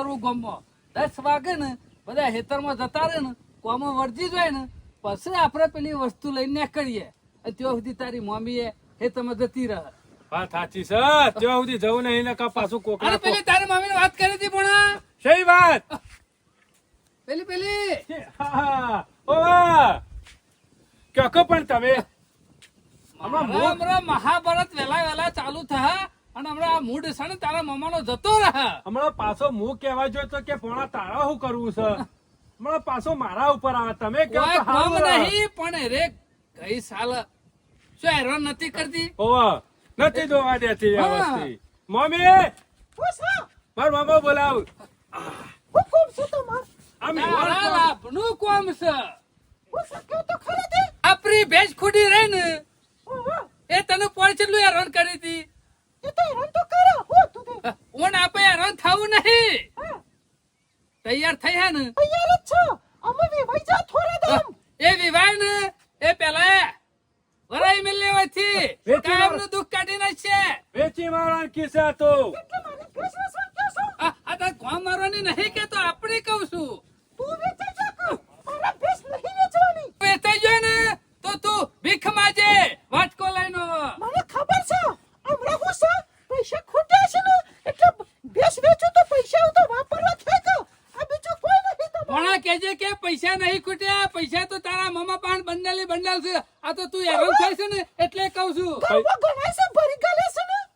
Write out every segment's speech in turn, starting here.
કરવું ગામમાં 10 વાગે ને બધા હેતરમાં જતા રહે ને કોમમાં વરજી જાય ને પછી આપણે પેલી વસ્તુ લઈને નીકળીએ ત્યાં સુધી તારી મમ્મી હેતરમાં જતી રહે. વાત સાચી છે ત્યાં સુધી જવું નહીં ને પાછું કોકરા અરે પેલી તારી મમ્મીને વાત કરી હતી પણ સહી વાત પેલી હા ઓવા ક્યાંકો પણ તમે હમણાં મહાભારત વેલા ચાલુ થયા અને હમણાં આ મૂડ છે ને તારા મમ્માનો જતો રહે. હમણાં પાછો હું કહેવા જો તો કે પોણા તારા શું કરવું છે હમણાં પાછો મારા ઉપર આવે તમે કહો કોઈ તો કામ હારું. નહીં પણ રે ગઈ સાલ શું હેરાન નથી કરતી? ઓવા નથી દોવા દેતી હા. વ્યવસ્થિત મમ્મી માર મામા બોલાવ તારા લાભનું કોમ છે. આપણી ભેંસ ખૂટી રહી ને એ તને પોણ કેટલું હેરાન કરી હતી. ઓન આપે હેરાન થવું નહીં. તૈયાર થયા ને એ વિવાહ ને એ પેલા વરાઈ મેલ લેવાથી વેચી કાયમનું દુઃખ કાઢી નાખશે. વેચી મારવાનું કિસ્સા તો આ તાર કોમ મારવાની નહીં કેતો આપણે કહું છું. વેચાઈ જાય ને તો તું ભીખ માજે વાટકો લઈને. ભણા કેજે કે પૈસા નહીં ખૂટ્યા પૈસા તો તારા મમ્મા પાન બંડલ છે. આ તો તું હેરાન થાય છે ને એટલે કહું છું.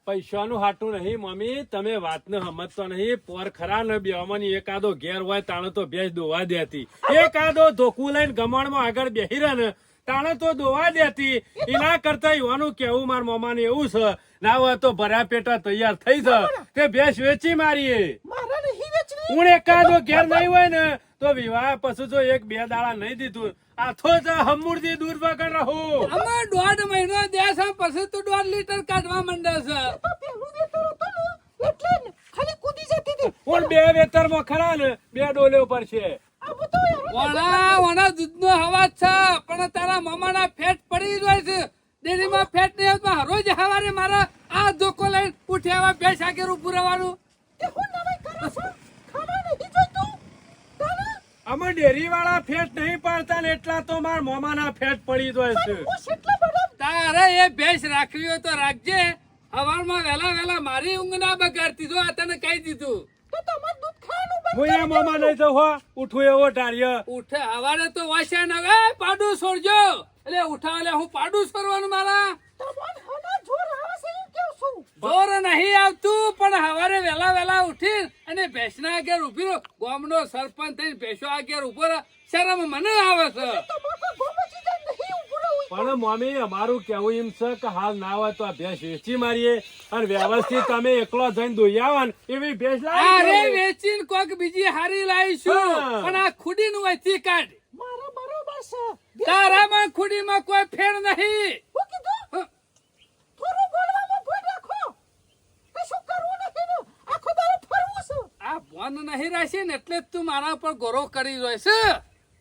પૈસાનું હાટું નહીં મમ્મી તમે વાતને સમજતો નહીં પોર ખરા ને બેવાની એકાદો ઘેર હોય તાણે તો ભેંસ દોવા દેતી એકાદો ધોકું લઈને ગમણમાં આગળ બેહી રહે ને તાણે તો દોવા દેતી. એના કરતા યુવાનું કેવું માર મમ્માને એવું છે ના હોય તો ભર્યા પેટા તૈયાર થઈ જ તે ભેંસ વેચી મારીએ. હું એકાદો ઘેર નહીં હોય ને તો વિવાહ પછી જો એક બે દાડા નહીં દીધું આથો જ હમુરથી દૂર વગર રહું. અમે 1.5 મહિનો દેશ પછી તું 1.5 લીટર કાઢવા માંડે છે. પણ બે વેતરમાં ખરા ને બે ડોલ્યો પર છે. વણા દૂધનો હવા છે પણ તારા મામાના ફેટ પડી જાય છે. ડેરીમાં ફેટ નહીં આવતો રોજ સવારે મારા આ ધોકો લઈને ઉઠ્યા ભેંસ આગળ ઉભું રહેવાનું. અમે ડેરી વાળા ફેટ નહીં પાડતા ને એટલા તો માર મોમાના ફેટ પડી જાય છે. તારે એ ભેંસ રાખવી હોય તો રાખજે. સવારમાં વહેલા મારી ઊંઘ ના બગાડતી જો આ તને કહી દીધું. હું એ મોમા નહીં જઉં હો ઉઠું એવો ટાર્ય ઉઠે હવારે તો વાસ્યા ને પાડું છોડજો એટલે ઉઠા એટલે હું પાડું છોડવાનું મારા જોર નહીં આવતું પણ હવારે વહેલા ઉઠી અને ભેંસના આગળ ઉભી રહો. ગામનો સરપંચ થઈને ભેંસો આગળ ઉભો રહો. શરમ મને આવે છે. પણ મમ્મી અમારું કેવું એમ છે કે હાલ ના હોય તો આ ભેંસ વેચી મારીએ અને વ્યવસ્થિત તમે એકલો જઈને દોઈ આવો ને એવી ભેંસ અરે લાવી વેચીને કોક બીજી હારી લાવીશું હા. પણ આ ખુડી નું અહીંથી કાઢ. તારામાં ખુડીમાં કોઈ ફેર નહીં. હા. આ બોન નહીં રાશી ને એટલે જ તું મારા ઉપર ગોરો કરી રહ્યો છે.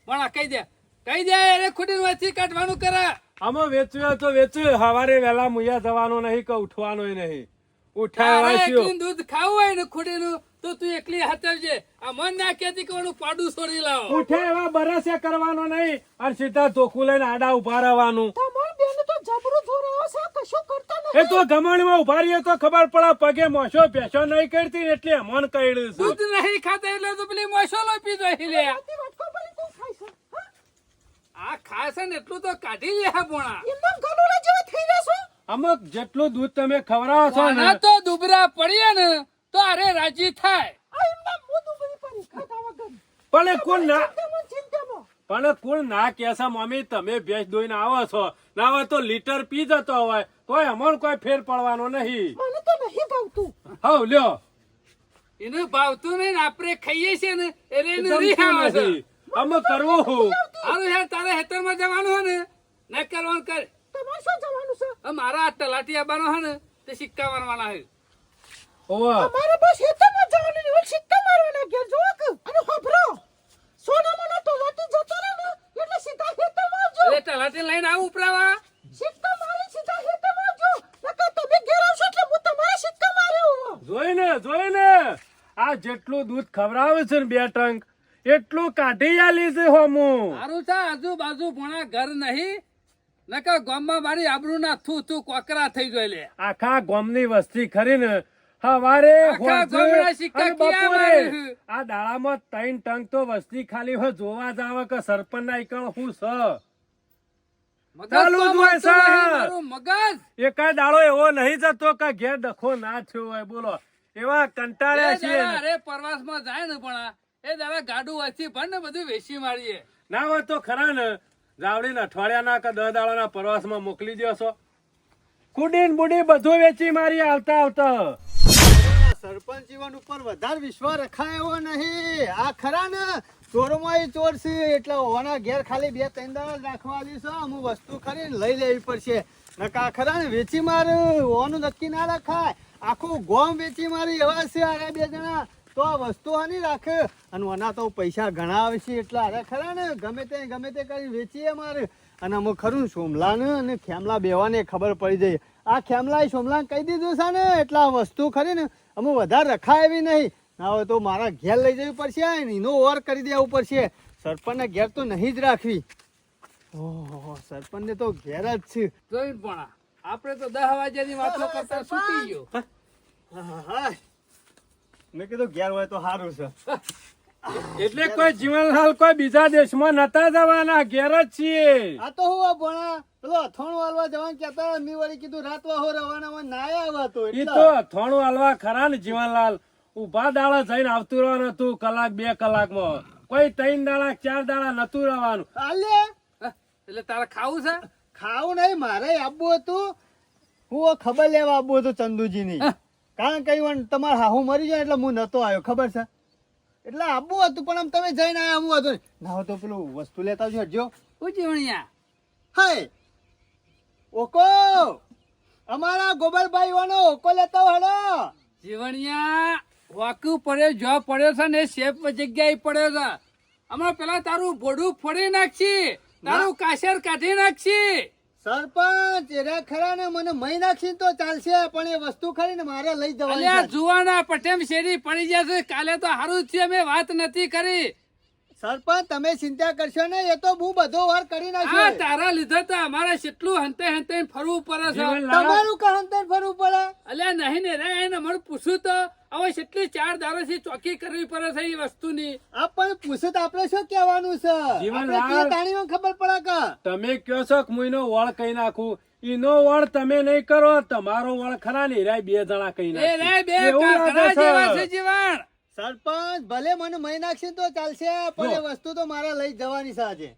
પણ આ કહી દે અરે ખુડી નું અહીંથી કાઢવાનું કરે. અમે વેચ્યું તો વેચ્યું હવારે વહેલા મુયા જવાનો નહીં કે ઉઠવાનો નહીં તારે ઉઠાય એકલી દૂધ ખાવું હોય ને ખુડી નું તો તું એકલી હાથવજે. આ મન ના કેતી કે ઓલું પાડું છોડી લાવો. ઉઠે એવા બરસે કરવાનો નહીં અને સીધા ધોકું લઈને આડા ઉભા રહેવાનું. એ તો ગમણમાં ઉભા રહીએ તો ખબર પડે પગે મોસો પેશો નહીં કરતી એટલે મન કઈડ્યું છે. દૂધ નહીં ખાતા એટલે તો પેલી મસાલો પીધો લે. આ ખાસ ને એટલું તો કાઢી લે હા પોણા. અમુક જેટલું દૂધ તમે ખવડાવો છો ને આના તો દુબરા પડીએ ને તો અરે રાજી થાય. પણ કોણ ના કેસા મમ્મી તમે ભેંસ દોઈને આવો છો ના હોય તો લીટર પી જતો હોય તોય અમણ કોઈ ફેર પડવાનો નહીં. હવ લ્યો એને ભાવતું નહીં ને આપણે ખાઈએ છીએ ને એટલે એને ગમતું રીહ આવે છે. નથી. અમે કરવું હું હારું યાર તારે હેતરમાં જવાનું હોય ને ન કરવાનું કર. મારા તલાટી આવવાનો હોય ને તે સિક્કા મારવાના છે. ઓવા એટલે તલાટી લઈને આવું ઉપરાવા. જોઈને આ જેટલું દૂધ ખવડાવે છે ને 2 ટંક એટલું કાઢી આલી છે હોમું. સારું છે આજુબાજુ ભણા ઘર નહીં નકર ગામમાં મારી આબરૂ ના થૂ કોકરા થઈ ગયો લે. આખા ગામની વસ્તી ખરી ને હવારે આખા હોજે ગામના સિક્કા અને ક્યાં બપોરે મારે? આ દાડામાં 3 ટંક તો વસ્તી ખાલી હોય જોવા જ આવે કે સરપંચ ના ઈકણ હું સ મગજ ચાલુ તો જ હોય મળતું છે. નહીં મારું મગજ. એકાદ દાડો એવો નહીં જતો કે ઘેર ડખો ના થયો હોય બોલો એવા કંટાળ્યા એ છીએ દાડા ને. અરે પ્રવાસમાં જાય ને પણ એ દાડા ગાડું વચ્ચે ભર ને બધું વેચી મારીએ. ના હોય તો ખરા ને જાવડીને અઠવાડિયાના કે 10 દાડાના પ્રવાસમાં મોકલી દો છો. કુડીન બુડી બધું વેચી મારી આવતા સરપંચ જીવન ઉપર વધારે વિશ્વાસ રખાય એવો નહીં. આ ખરા ને ચોરોમાં ચોર છે એટલે ઓના ઘેર ખાલી 2-3 દાડા રાખવા દઈશું. અમુક વસ્તુ ખરી લઈ લેવી પડશે. નકા ખરા ને વેચી માર ઓનું નક્કી ના રખાય. આખું ગોમ વેચી મારી એવા છે અરે 2 જણા તો આ વસ્તુ હાની રાખે અને ઓના તો પૈસા ઘણા આવે છે એટલે અરે ખરા ને ગમે તે કરી વેચીએ મારે. અને અમુક ખરું સોમલા ને અને ખેમલા બેવાને ખબર પડી જાય. આ ખેમલા સોમલા કહી દીધું છે ને એટલે આ વસ્તુ ખરી ને અમુક વધારે રખાય એવી નહીં. ના હોય તો મારા ઘેર લઈ જવી પડશે એનો ઓર કરી દેવું પડશે. સરપંચને ઘેર તો નહીં જ રાખવી. ઓહો સરપંચને તો ઘેર જ છે. જોઈને પણ આપણે તો 10 વાગ્યાની વાતો કરતા છૂટી ગયો. હા મેં કીધું ઘેર હોય તો સારું છે. એટલે કોઈ જીવનલાલ કોઈ બીજા દેશમાં નતા જવાના ઘેર જ છીએ. આ તો હું ભણા પેલો અથાણું વાળવા જવાનું કહેતા મેં વળી કીધું રાત વાહો રવાના ના આવ્યા તો ઈ એટલે. તો થોડું હાલવા ખરા ને જીવનલાલ ઉભા દાડા જઈને આવતું રહેવાનું હતું કલાક 2 કલાકમાં. કોઈ 3 દાડા 4 દાડા નતું રહેવાનું. આલે એટલે તારે ખાવું છે? ખાવું નહીં મારે આપવું હતું. હું ખબર લેવા આપવું હતું ચંદુજીની. કારણ કે ઈવન તમારા હાહુ મરી જાય એટલે હું નતો આવ્યો ખબર છે એટલે આપવું હતું પણ આમ તમે જઈને આવ્યા હું હતું ના હોય તો પેલું વસ્તુ લેતા આવજો હટજો. શું જીવણિયા? હાય ઓકો અમારા ગોબરભાઈ વાનો ઓકો લેતા હડો. જીવણિયા વાકુ પડ્યો જો પડ્યો છે ને એ શેપ જગ્યાએ પડ્યો છે. હમણાં પેલા તારું ભોડું ફોડી નાખશી, તારું કાશેર કાઢી નાખશી. સરપંચ એરા ખરા ને મને મહી નાખી તો ચાલશે પણ એ વસ્તુ ખરી ને મારે લઈ જવાની અલ્યા છે. જુવાના પટેમ શેરી પડી જશે. કાલે તો હારું છે મેં વાત નથી કરી. સરપંચ તમે ચિંતા કરશો ને એ તો હું બધો વાર કરી આ નાખ્યો. તારા લીધે તો અમારે કેટલું હંતે હંતે ફરવું પડે છે. જીવનલાલ તમારું કહંતર ફરવું પડે. અલ્યા નહીં ને રે એને મને પૂછ્યું તો હવે કેટલી 4 દાડાથી ચોકી કરવી પડે છે એ વસ્તુની. આ પણ પૂછે તો આપણે શું કહેવાનું છે જીવનલાલ. આપણે તે તાણીમાં ખબર પડે કે તમે કયો છો કે મુઈનો વળ કઈ નાખું. ઈનો વળ તમે નહીં કરો તમારો વળ ખરા ને હીરા 2 જણા કઈ એ રે બે એવું કાકડા લાગે છે. જેવા છે જીવણ. સરપંચ ભલે મને મહી નાખશે તો ચાલશે પણ એ વસ્તુ તો મારે લઈ જવાની છે આજે.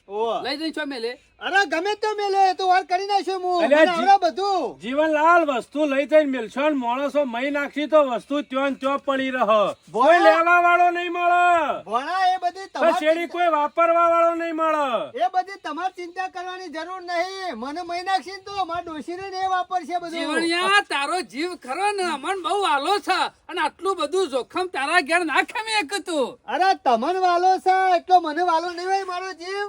ઓહ. લઈ જઈ છો મેલે. અરે ગમે તો મેલે એ તો વાર કરી નાખ્યું હું અલ્યા મને આવડે બધું. જીવનલાલ વસ્તુ લઈ જઈને મેલશો ને માણસો મહી નાખી તો વસ્તુ ત્યોં ત્યો પડી રહે. કોઈ લેવા વાળો નહીં મળે. ભણા એ બધી તો તમારી શેરી કોઈ વાપરવા વાળો નહીં મળે. એ બધી તમારે ચિંતા કરવાની જરૂર નહીં. મને મહી નાખશે ને તો મારા ડોશીને ને એ વાપરશે બધું. જીવણિયા તારો જીવ ખરો ને અમન બહુ આલો છે અને આટલું બધું જોખમ તારા ઘેર ના ખમી એક તું. અરે તમને વાલો છે એટલો મને વાલો નહીં હોય મારો જીવ.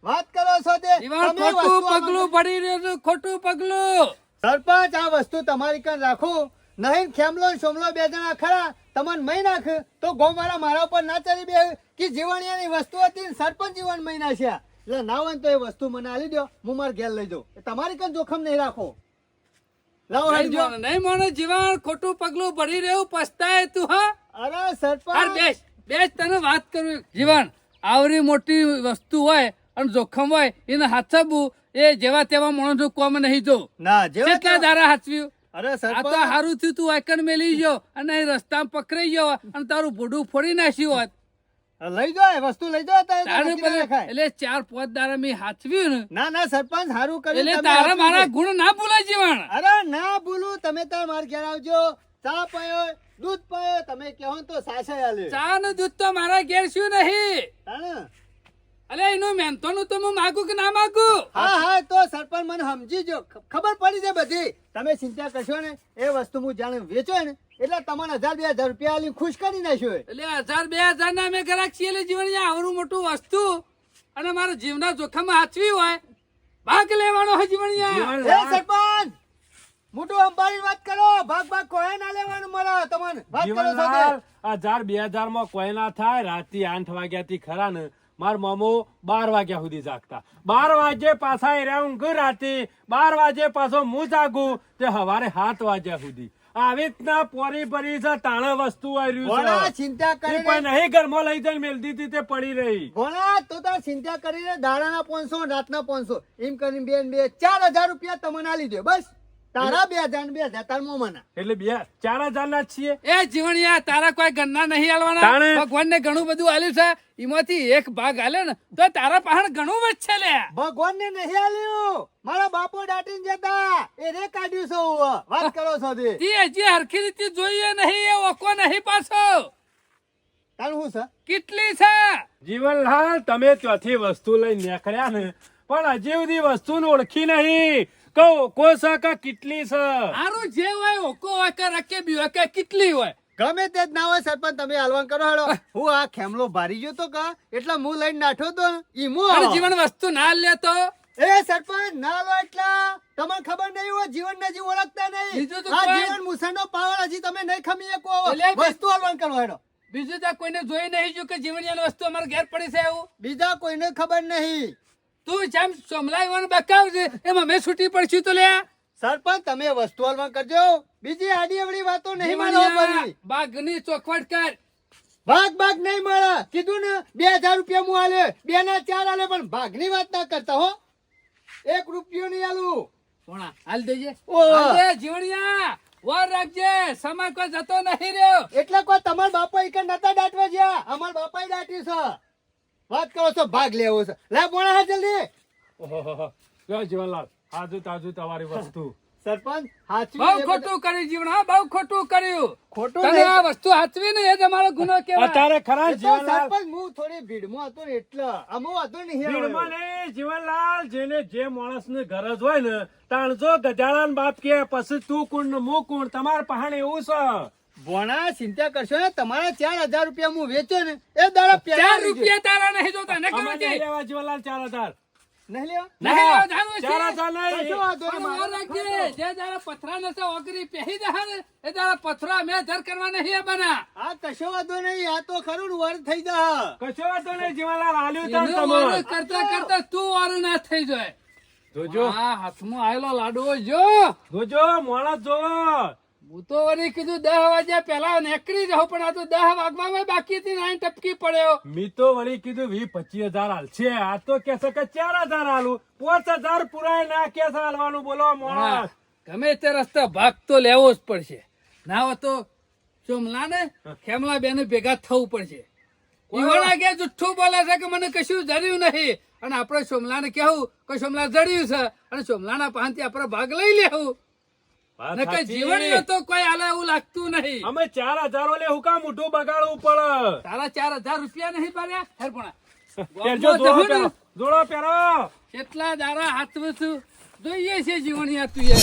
વાત કરો છો તે જીવણ તમે ખોટું વસ્તુ આમાં- પગલું પડી રહ્યું છે, ખોટું પગલું. સરપંચ આ વસ્તુ તમારી કાન રાખો નહીં. ખેમલો ને સોમલો 2 જણા ખરા તમને મહી નાખ તો ગોમારા મારા ઉપર ના ચડી બે કે જીવણિયાની વસ્તુ હતી ને સરપંચ જીવન મહી નાખ્યા એટલે ના હોય ને તો એ વસ્તુ મને આલી દો હું મારા ઘેર લઈ જાઉં. તમારી કાન જોખમ નહીં રાખો. લાવો નહીં હટજો. મોને, નહીં મોને જીવણ ખોટું પગલું ભરી રહ્યું પસ્તાય તું. હા અરે હાર સરપંચ બેસ બેસ તને વાત કરું જીવન. આવરી મોટી વસ્તુ હોય અને જોખમ હોય એને હાથવું એ જેવા તેવા માણસો કોમ નહીં જો. ના જેવા કેટલા દારા હાચવ્યું. અરે આ તો સરપંચ હારું થયું તું આકન મેલી ગયો અને અહીં રસ્તામાં પકડાઈ ગયો અને તારું ભોડું ફોડી નાખ્યું હોત. લઈ જાઓ એ વસ્તુ લઈ જાઓ તારે તો તારે નક્કી ના પછી રખાય. એટલે 4-5 દારા મેં હાચવ્યું ને ના ના સરપંચ સારું કર્યું એટલે તમે તારા આપ્યું મારા છે. ગુણ ના ભૂલાય જીવન. અરે ના ભૂલું તમે તાર માર ઘેર આવજો. ચા પાયો દૂધ પાયો તમે કહો ને તો સાસે આલે. ચા નું દૂધ તો મારા ઘેર શું નહીં. તાણે? અલે એનું મેંથોનું તો હું માગું કે ના માગું. હા હા તો સરપંચ મને સમજી જો ખબર પડી છે બધી. તમે ચિંતા કરશો ને એ વસ્તુ હું જાણે વેચો ને એટલે તમને 1000-2000 રૂપિયા આલી ખુશ કરી નાખ્યો. એટલે 1000-2000 ના અમે ગ્રાહક છીએ એટલે જીવન આવરું મોટું વસ્તુ અને મારા જીવના જોખમ હાચવી હોય ભાગ લેવાનો હોય જીવન. એ સરપંચ મોટું અંબાણી વાત કરો, ભાગ ભાગ કોઈ ના લેવાનું મળે તમને. વાત કરો છો તે. જીવનલાલ 1000-2000 માં કોઈ ના થાય. રાતે 8 વાગ્યા થી ખરા ને માર મામો 12 વાગ્યા સુધી જાગતા. 12 વાગે પાછા એરા ઊંઘ રાતે, 12 વાગે પાછો હું જાગું તે સવારે 7 વાગ્યા સુધી. આવી રીતના પોરી પરી છે તાણે વસ્તુ ભોળા આવ્યું છે. ચિંતા એ કરીને કોઈ નહીં ઘરમાં લઈ જઈને મેલ દીધી તે પડી રહી. ભોળા તો તાર ચિંતા કરીને દાડાના 500 રાતના 500 એમ કરીને બે 4000 રૂપિયા તમને આલી દો બસ. તારા 2000 તાર મોમાના. એટલે 4000 ના જ છીએ. એ જીવણિયા તારા કોઈ ગણના નહીં આલવાના. તાણે. ભગવાનને ઘણું બધું આલ્યું છે, એમાંથી એક ભાગ આલે ને તો તારા પાસે ઘણું વધશે લે. ભગવાનને નહીં આલ્યું, મારા બાપો દાટીને જતા એને કાઢ્યું છે હું. વાત કરો છો તે. તી હજી હરખી રીતે જોઈએ નહીં, એ ઓકો નહીં પાછો. તારું શું છે? કેટલી છે? જીવનલાલ તમે ત્યાંથી વસ્તુ લઈને નીકળ્યા ને પણ હજી સુધી વસ્તુ ઓળખી નહીં. કહો કોસા કા કેટલી છે? હારું જે હોય ઓકો હોય કે રકેબી હોય કે કેટલી હોય. ગમે તે જ ના હોય સરપંચ, તમે હાલવાન કરો હેડો. હું આ ખેમલો ભારી ગયો તો કા એટલે હું લઈને નાઠો તો ઈમો અને જીવન વસ્તુ ના લેતો એ સરપંચ ના લો એટલા તમને ખબર નહીં હોય, જીવન ને જીવ ઓળખતા નહીં. બીજું તો આ કોઈ- જીવન મુસાનો પાવર હજી તમે નહીં ખમી શકો. એટલે બે- વસ્તુ હાલવાન કરો હેડો. બીજું તો કોઈને જોઈ નહીં જો કે જીવણિયાની વસ્તુ અમારે ઘેર પડી છે એવું. બીજા કોઈને ખબર નહીં. તું જેમ સોમલાઈવાનું બકાવજે એમ અમે છૂટી પડશું તો લે. સરપંચ તમે વસ્તુ હાલવાન કરજો, બીજી આડી અવળી વાતો નહીં મારો પડી. બાઘની ચોખવટ કર. ભાગ નહીં મળે કીધું ને 2000 રૂપિયા હું આલે, 2 ના 4 આલે પણ ભાગની વાત ના કરતા હો. 1 રૂપિયો નહીં આલું. પોણા હાલ દેજે. ઓહ. હાલ દે જીવણિયા વાર રાખજે, સમય કોઈ જતો નહીં રહ્યો. એટલે કોઈ તમારા બાપા ઈકન નતા દાટવા જ્યાં, અમાર બાપાએ દાટ્યું છે. વાત કરો છો ભાગ લેવો છે. લે બોણા હા જલ્દી. ઓહોહો. લ્યો જીવનલાલ આજુ તાજુ તમારી વસ્તુ. સરપંચ હાચવી બહુ એ ખોટું કર્યું જીવણ, હા બહુ ખોટું કર્યું. ખોટું તને નહીં. આ વસ્તુ હાચવી ને એ જ અમારો ગુનો કહેવાય. અત્યારે ખરા એ તો જીવનલાલ સરપંચ હું થોડી ભીડમાં હતો ને એટલે આમાં વાંધો નહીં આવ્યો. ભીડમાં નહીં, જીવનલાલ જેને જે માણસને ગરજ હોય ને તાણજો ગજાળાન બાપ કે પછી તું કોણ ને હું કોણ તમાર પહાણ એવું છે. ભોણા ચિંતા કરશો ને, તમારા 4000 રૂપિયા હું વેચ્યો ને એ દાડા 4 રૂપિયા તારા નહીં જોતા ને અમે ખબર નહીં છે? લેવા જીવનલાલ 4000. નહીં લેવા. નહીં લેવા જાણવું છે? 4000 નહીં. કશો વાંધો પણ નહીં, વાર મારો રાખજે, જે દાડા પથરા નસે ઓગરી પહેરી દે ને એ દાડા પથરા અમે ધર કરવા નહીં બના. આ કશો વાંધો નહીં, આ તો ખરું ને વર થઈ જા. કશો વાંધો નહીં જીવનલાલ આલ્યું તાણ એનો તમે. વારો કરતા કરતા તું વારો ના થઈ જાય. જોજો આ હાથમાં આયેલો લાડવો જો. જોજો માણસ જોવો. હું તો વળી કીધું 10 વાગ્યા પહેલા નીકળી જાઉં પણ આ તો 10 વાગવામાં બાકી થી નાઈ ટપકી પડ્યો. મી તો વળી કીધું 20-25 હાલ છે. આ તો કે છે કે 4000 હાલું, 5000 પુરાય ના કે છે હાલવાનું. બોલો હા, માણસ. ગમે તે રસ્તા ભાગ તો લેવો જ પડશે. ના હોય તો ચોમલા ને ખેમલા બેને ભેગા થવું પડશે. ઈવડા કે જુઠ્ઠું બોલે છે કે મને કશું જડ્યું નહીં અને આપણે સોમલાને કહેવું કે સોમલા જડ્યું છે અને સોમલાના પાસેથી આપણે ભાગ લઈ લેવું. વાત નકર સાચી. જીવણીઓ તો કોઈ હાલે એવું લાગતું નહીં. અમે 4000 લે હું કામ મોઢું બગાડવું પડે. તારા 4000 રૂપિયા નહીં ભર્યા હેરપણા. પહેરજો જોડો પહેરો, જોડો પહેરો. કેટલા દાડા હાથમાં છું જોઈએ છે જીવણીયા તું એ.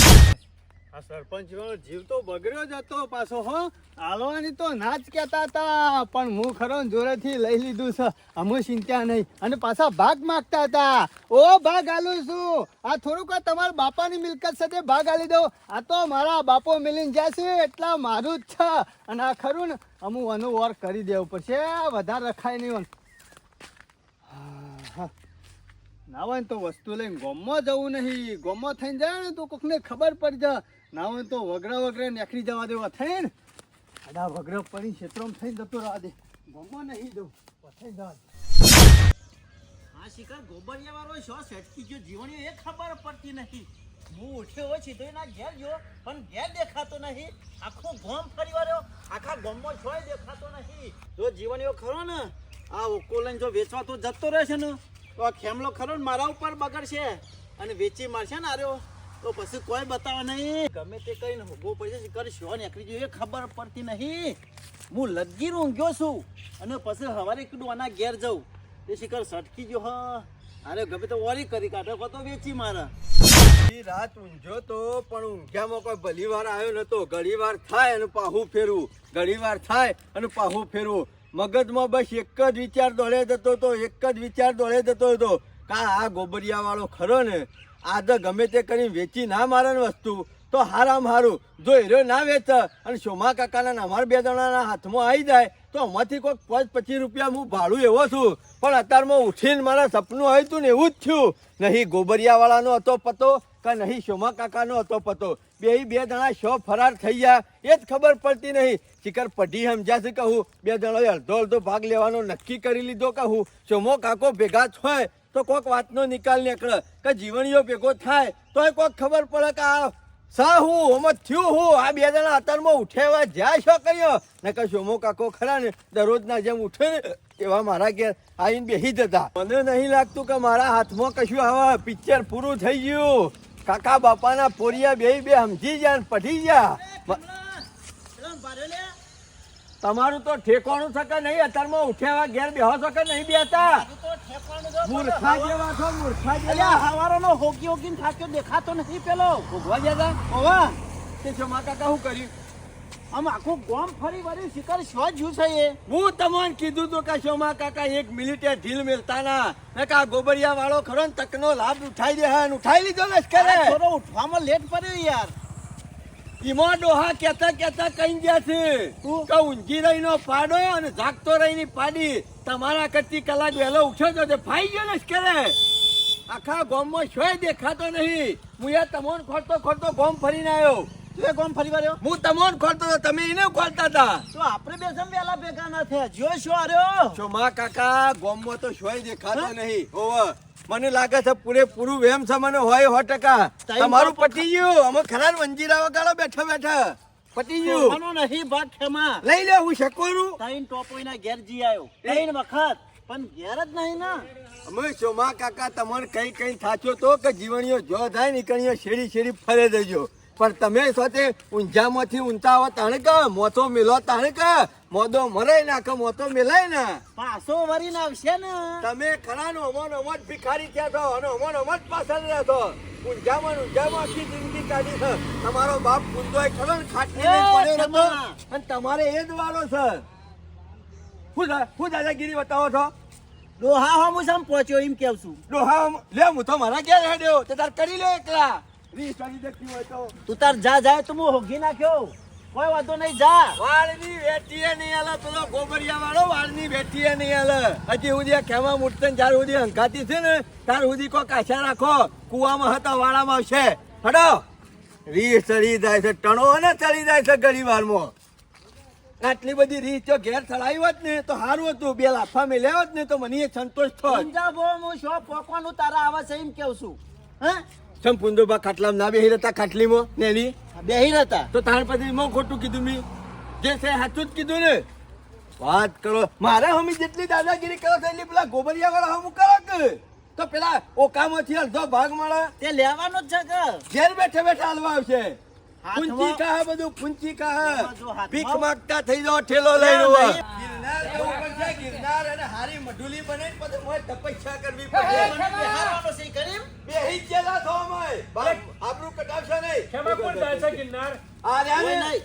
આ સરપંચ જીવ તો બગડ્યો જ હતો પાછો હો. હાલવાની તો ના જ કહેતા હતા પણ હું ખરો ને જોરેથી લઈ લીધું છે. અમે ચિંતા નહીં અને પાછા ભાગ માંગતા હતા. ઓ ભાગ આલું છું, આ થોડુંક આ તમારા બાપાની મિલકત સાથે ભાગ આલી દઉં. આ તો મારા બાપો મિલીને જશે એટલા મારું જ છે અને આ ખરું ને અમુક આનું વર કરી દેવું પડશે, વધારે રખાય નહીં. ના હોય ને તો વસ્તુ લઈને ગોમમાં જવું નહીં. ગોમમાં થઈને જાય ને તો કોકને ખબર પડી જાય. ના હોય તો વગરા નીકળી જવા દેવા થઈ ને આડા વગરા પડી ક્ષેત્રમાં થઈને જતો રહેવા દે. ગોમમાં નહીં જવું, થઈ જવા દે. આ શિકાર ગોબરિયા વાળો શો સેટકી જો જીવણીઓ એ ખબર પડતી નથી. હું ઉઠ્યો હોય સીધો એના ઘેર ગયો પણ ઘેર દેખાતો નહીં. આખો ગોમ ફરી વાળ્યો, આખા ગોમમાં છોય દેખાતો નહીં. જો જીવણીઓ ખરો ને આ ઓકો લઈને જો વેચવા તો જતો રહેશે ને તો આ ખેમલો ખરો ને મારા ઉપર બગડશે અને વેચી મારશે ને આર્યો તો પછી કોઈ બતાવે નહીં. ગમે તે કહીને ઉભો પડી જશે કરી શો નીકળી ગયો એ ખબર પડતી નહીં. હું લગી ઊંઘ્યો છું અને પછી સવારે કીધું આના ઘેર જવું એ શિકાર સટકી ગયો. હા અરે ગમે તો વરી કરી કાઢે કો તો વેચી મારા. રાત ઊંઘ્યો તો પણ ઊંઘ્યામાં કોઈ ભલી વાર આવ્યો નતો. ઘણી વાર થાય અને પાહું ફેરવું, ઘણી વાર થાય અને પાહું ફેરવું. મગજમાં બસ એક જ વિચાર દોડે જતો હતો, એક જ વિચાર દોડે જતો હતો કા આ ગોબરિયા વાળો ખરો ને આજે ગમે તે કરીને વેચી ના મારે ને વસ્તુ તો હારામ હારું જો હીરો ના વેચ અને સોમા કાકાના ને અમારા બે જણાના હાથમાં આવી જાય તો આમાંથી કોઈક 5-25 રૂપિયા હું ભાડું એવો છું. પણ અત્યારમાં ઉઠીને મારા સપનું આવ્યું હતું ને એવું જ થયું. નહીં ગોબરિયા વાળાનો હતો પતો કે નહીં સોમા કાકાનો હતો પતો. બે જણા શો ફરાર થઈ ગયા એ જ ખબર પડતી નહીં. શિખર પઢી સમજ્યા છે કહું બે જણાએ અડધો ભાગ લેવાનો નક્કી કરી લીધો કહું. સોમો કાકો ભેગા થાય તો કોઈક વાતનો નિકાલ નીકળે કે જીવણીઓ ભેગો થાય તોય કોઈક ખબર પડે કે આ સા હું ઓમ થયું હું આ બે જણા અત્યારમાં ઉઠેવા જ્યાં શો કર્યો ને કે સોમો કાકો ખરા ને દરરોજના જેમ ઉઠે ને એવા મારા ઘેર આવીને બેસી જતા. મને નહીં લાગતું કે મારા હાથમાં કશું હવે પિક્ચર પૂરું થઈ ગયું. કાકા બાપાના પોરિયા બે સમજી ગયા ને પઢી ગયા. તમારું તો ઠેકાણું છે કે નહીં અત્યારમાં ઉઠ્યા ઘેર બેહો છો કે નહીં બેતા? મૂર્ખા જેવા છો મૂર્ખા જેવા. હવારોનો હોકી હોકીને થાક્યો દેખાતો નથી પેલો ભોગવા ગયા હતા ઓવા તે સોમા કાકા શું કર્યું? આમ આખું ગામ ફરી વળ્યું શિકાર શું જ્યું છે એ? હું તમને કીધું તું કે સોમા કાકા 1 મિનિટે ઢીલ મેલતા ના ને કે આ ગોબરિયા વાળો ખરો ને તકનો લાભ ઉઠાઈ દે હા ઉઠાઈ લીધો લશ્કરે. થોડો ઉઠવામાં લેટ પડ્યો યાર. ઈમો ડોહા કેતા કઈ ગયા છે કે ઊંઘી રહીનો પાડો અને જાગતો રહીની પાડી. તમારા કરતી કલાક વહેલો ઉઠ્યો તો તે ફાઈ ગયો લશ્કરે. આખા ગામમાં શોય દેખાતો નહીં. હું એ તમોન ખોરતો ગામ ફરીને આવ્યો. તું એ ગામ ફરી વળ્યો? હું તમોન ખોરતો હતો તમે એને ખોરતા હતા. તો આપણે બે જણ વેલા ભેગા ના થયા જો શું આર્યો? સોમા કાકા ગામમાં તો શોય દેખાતો નહીં. હોવે મને લાગે છે પૂરેપૂરું વેમ છે મને હોય 100%. તમારું પટી ગયું. અમે ખરા મંજીરા વગાડો બેઠા બેઠા પટી ગયું. સોમાનો નહીં ભાગ ખેમા. લઈ લે હું શકોરું. ત્રણ ટોપોઈના ઘેર જી આવ્યો 3 વખત પણ ઘેર જ નહીં ના. અમે સોમા કાકા તમને કઈ થાચો તો કે જીવણીઓ જો થાય નીકળીઓ શેરી ફરે દેજો. પણ તમે સાથે ઊંઝામાંથી ઊંચા આવો તાણે કે મોતો મેલો તાણે કે મોદો મરાય નાખે મોતો મેલાય ને પાછો વરીને આવશે ને. તમે ખરા નો અમો જ ભિખારી થયા છો અને અમો જ પાછળ રહેતો. ઊંઝામાં આખી જિંદગી કાઢી છે. તમારો બાપ કુંદોય ખરો ને ખાટલી લઈને પડ્યો હતો અને તમારે એ જ વાળો છે. શું દાદાગીરી બતાવો છો? ડોહા હું સમ પહોંચ્યો એમ કેવ છું. ડોહા લે હું તો મારા ઘેર હેડ્યો તે તાર કરી લે એકલા. તું તાર જા જાય તો હું હોગી નાખ્યો. કોઈ વાંધો નહીં જા. વાળની વેટીએ નહીં આલે પેલો ગોબરિયા વાળો વાળની વેટીએ નહીં આલે. હજી સુધી ખેમા મૂર્તન જાર સુધી હંકાતી છે ને તાર સુધી કોઈ કાછા રાખો. કુવામાં હતા વાળામાં આવશે. હડો રીસ ચડી જાય છે ટણો ને ચડી જાય છે ઘણી વારમાં. આટલી બધી રીસ જો ઘેર ચડાવી હોત ને તો સારું હતું. 2 લાફા મેલ્યા હોત ને તો મને સંતોષ થોત. સમજાવો હું શો પોકવાનું તારા આવે છે એમ કેવ છું. હે સંપુંદોબા ખાટલામાં ના બેહી રહેતા ખાટલીમાં નેની બેહી રહેતા તો તાર પછી મેં ખોટું કીધું મી જે છે સાચું જ કીધું ને. વાત કરો મારે હમી જેટલી દાદાગીરી કરો છો એટલી પેલા ગોબરિયા વાળા હમ કરો કે તો પેલા ઓકામાંથી અડધો ભાગ મળે તે લેવાનો જ છે કે ઘેર બેઠે બેઠા હાલવા આવશે. હાથમાં- પૂંચી કાહે બધું પૂંચી કાહે એમાં જો હાથમાં- ભીખ માંગતા થઈ જાઓ ઠેલો લઈને ઉભા. ગિરનાર જવું પડશે. ગિરનાર અને હારી મઢુલી બનાવીને પછી મોય તપસ્યા કરવી પડશે. બેહારવાનો છે કરીમ. બેહી જ ગયેલા છો અમે. આબરૂ કટાવશો નહીં. ખેમા કોણ જાય છે ગિરનાર? આ રહ્યા કોઈ ને. નહીં.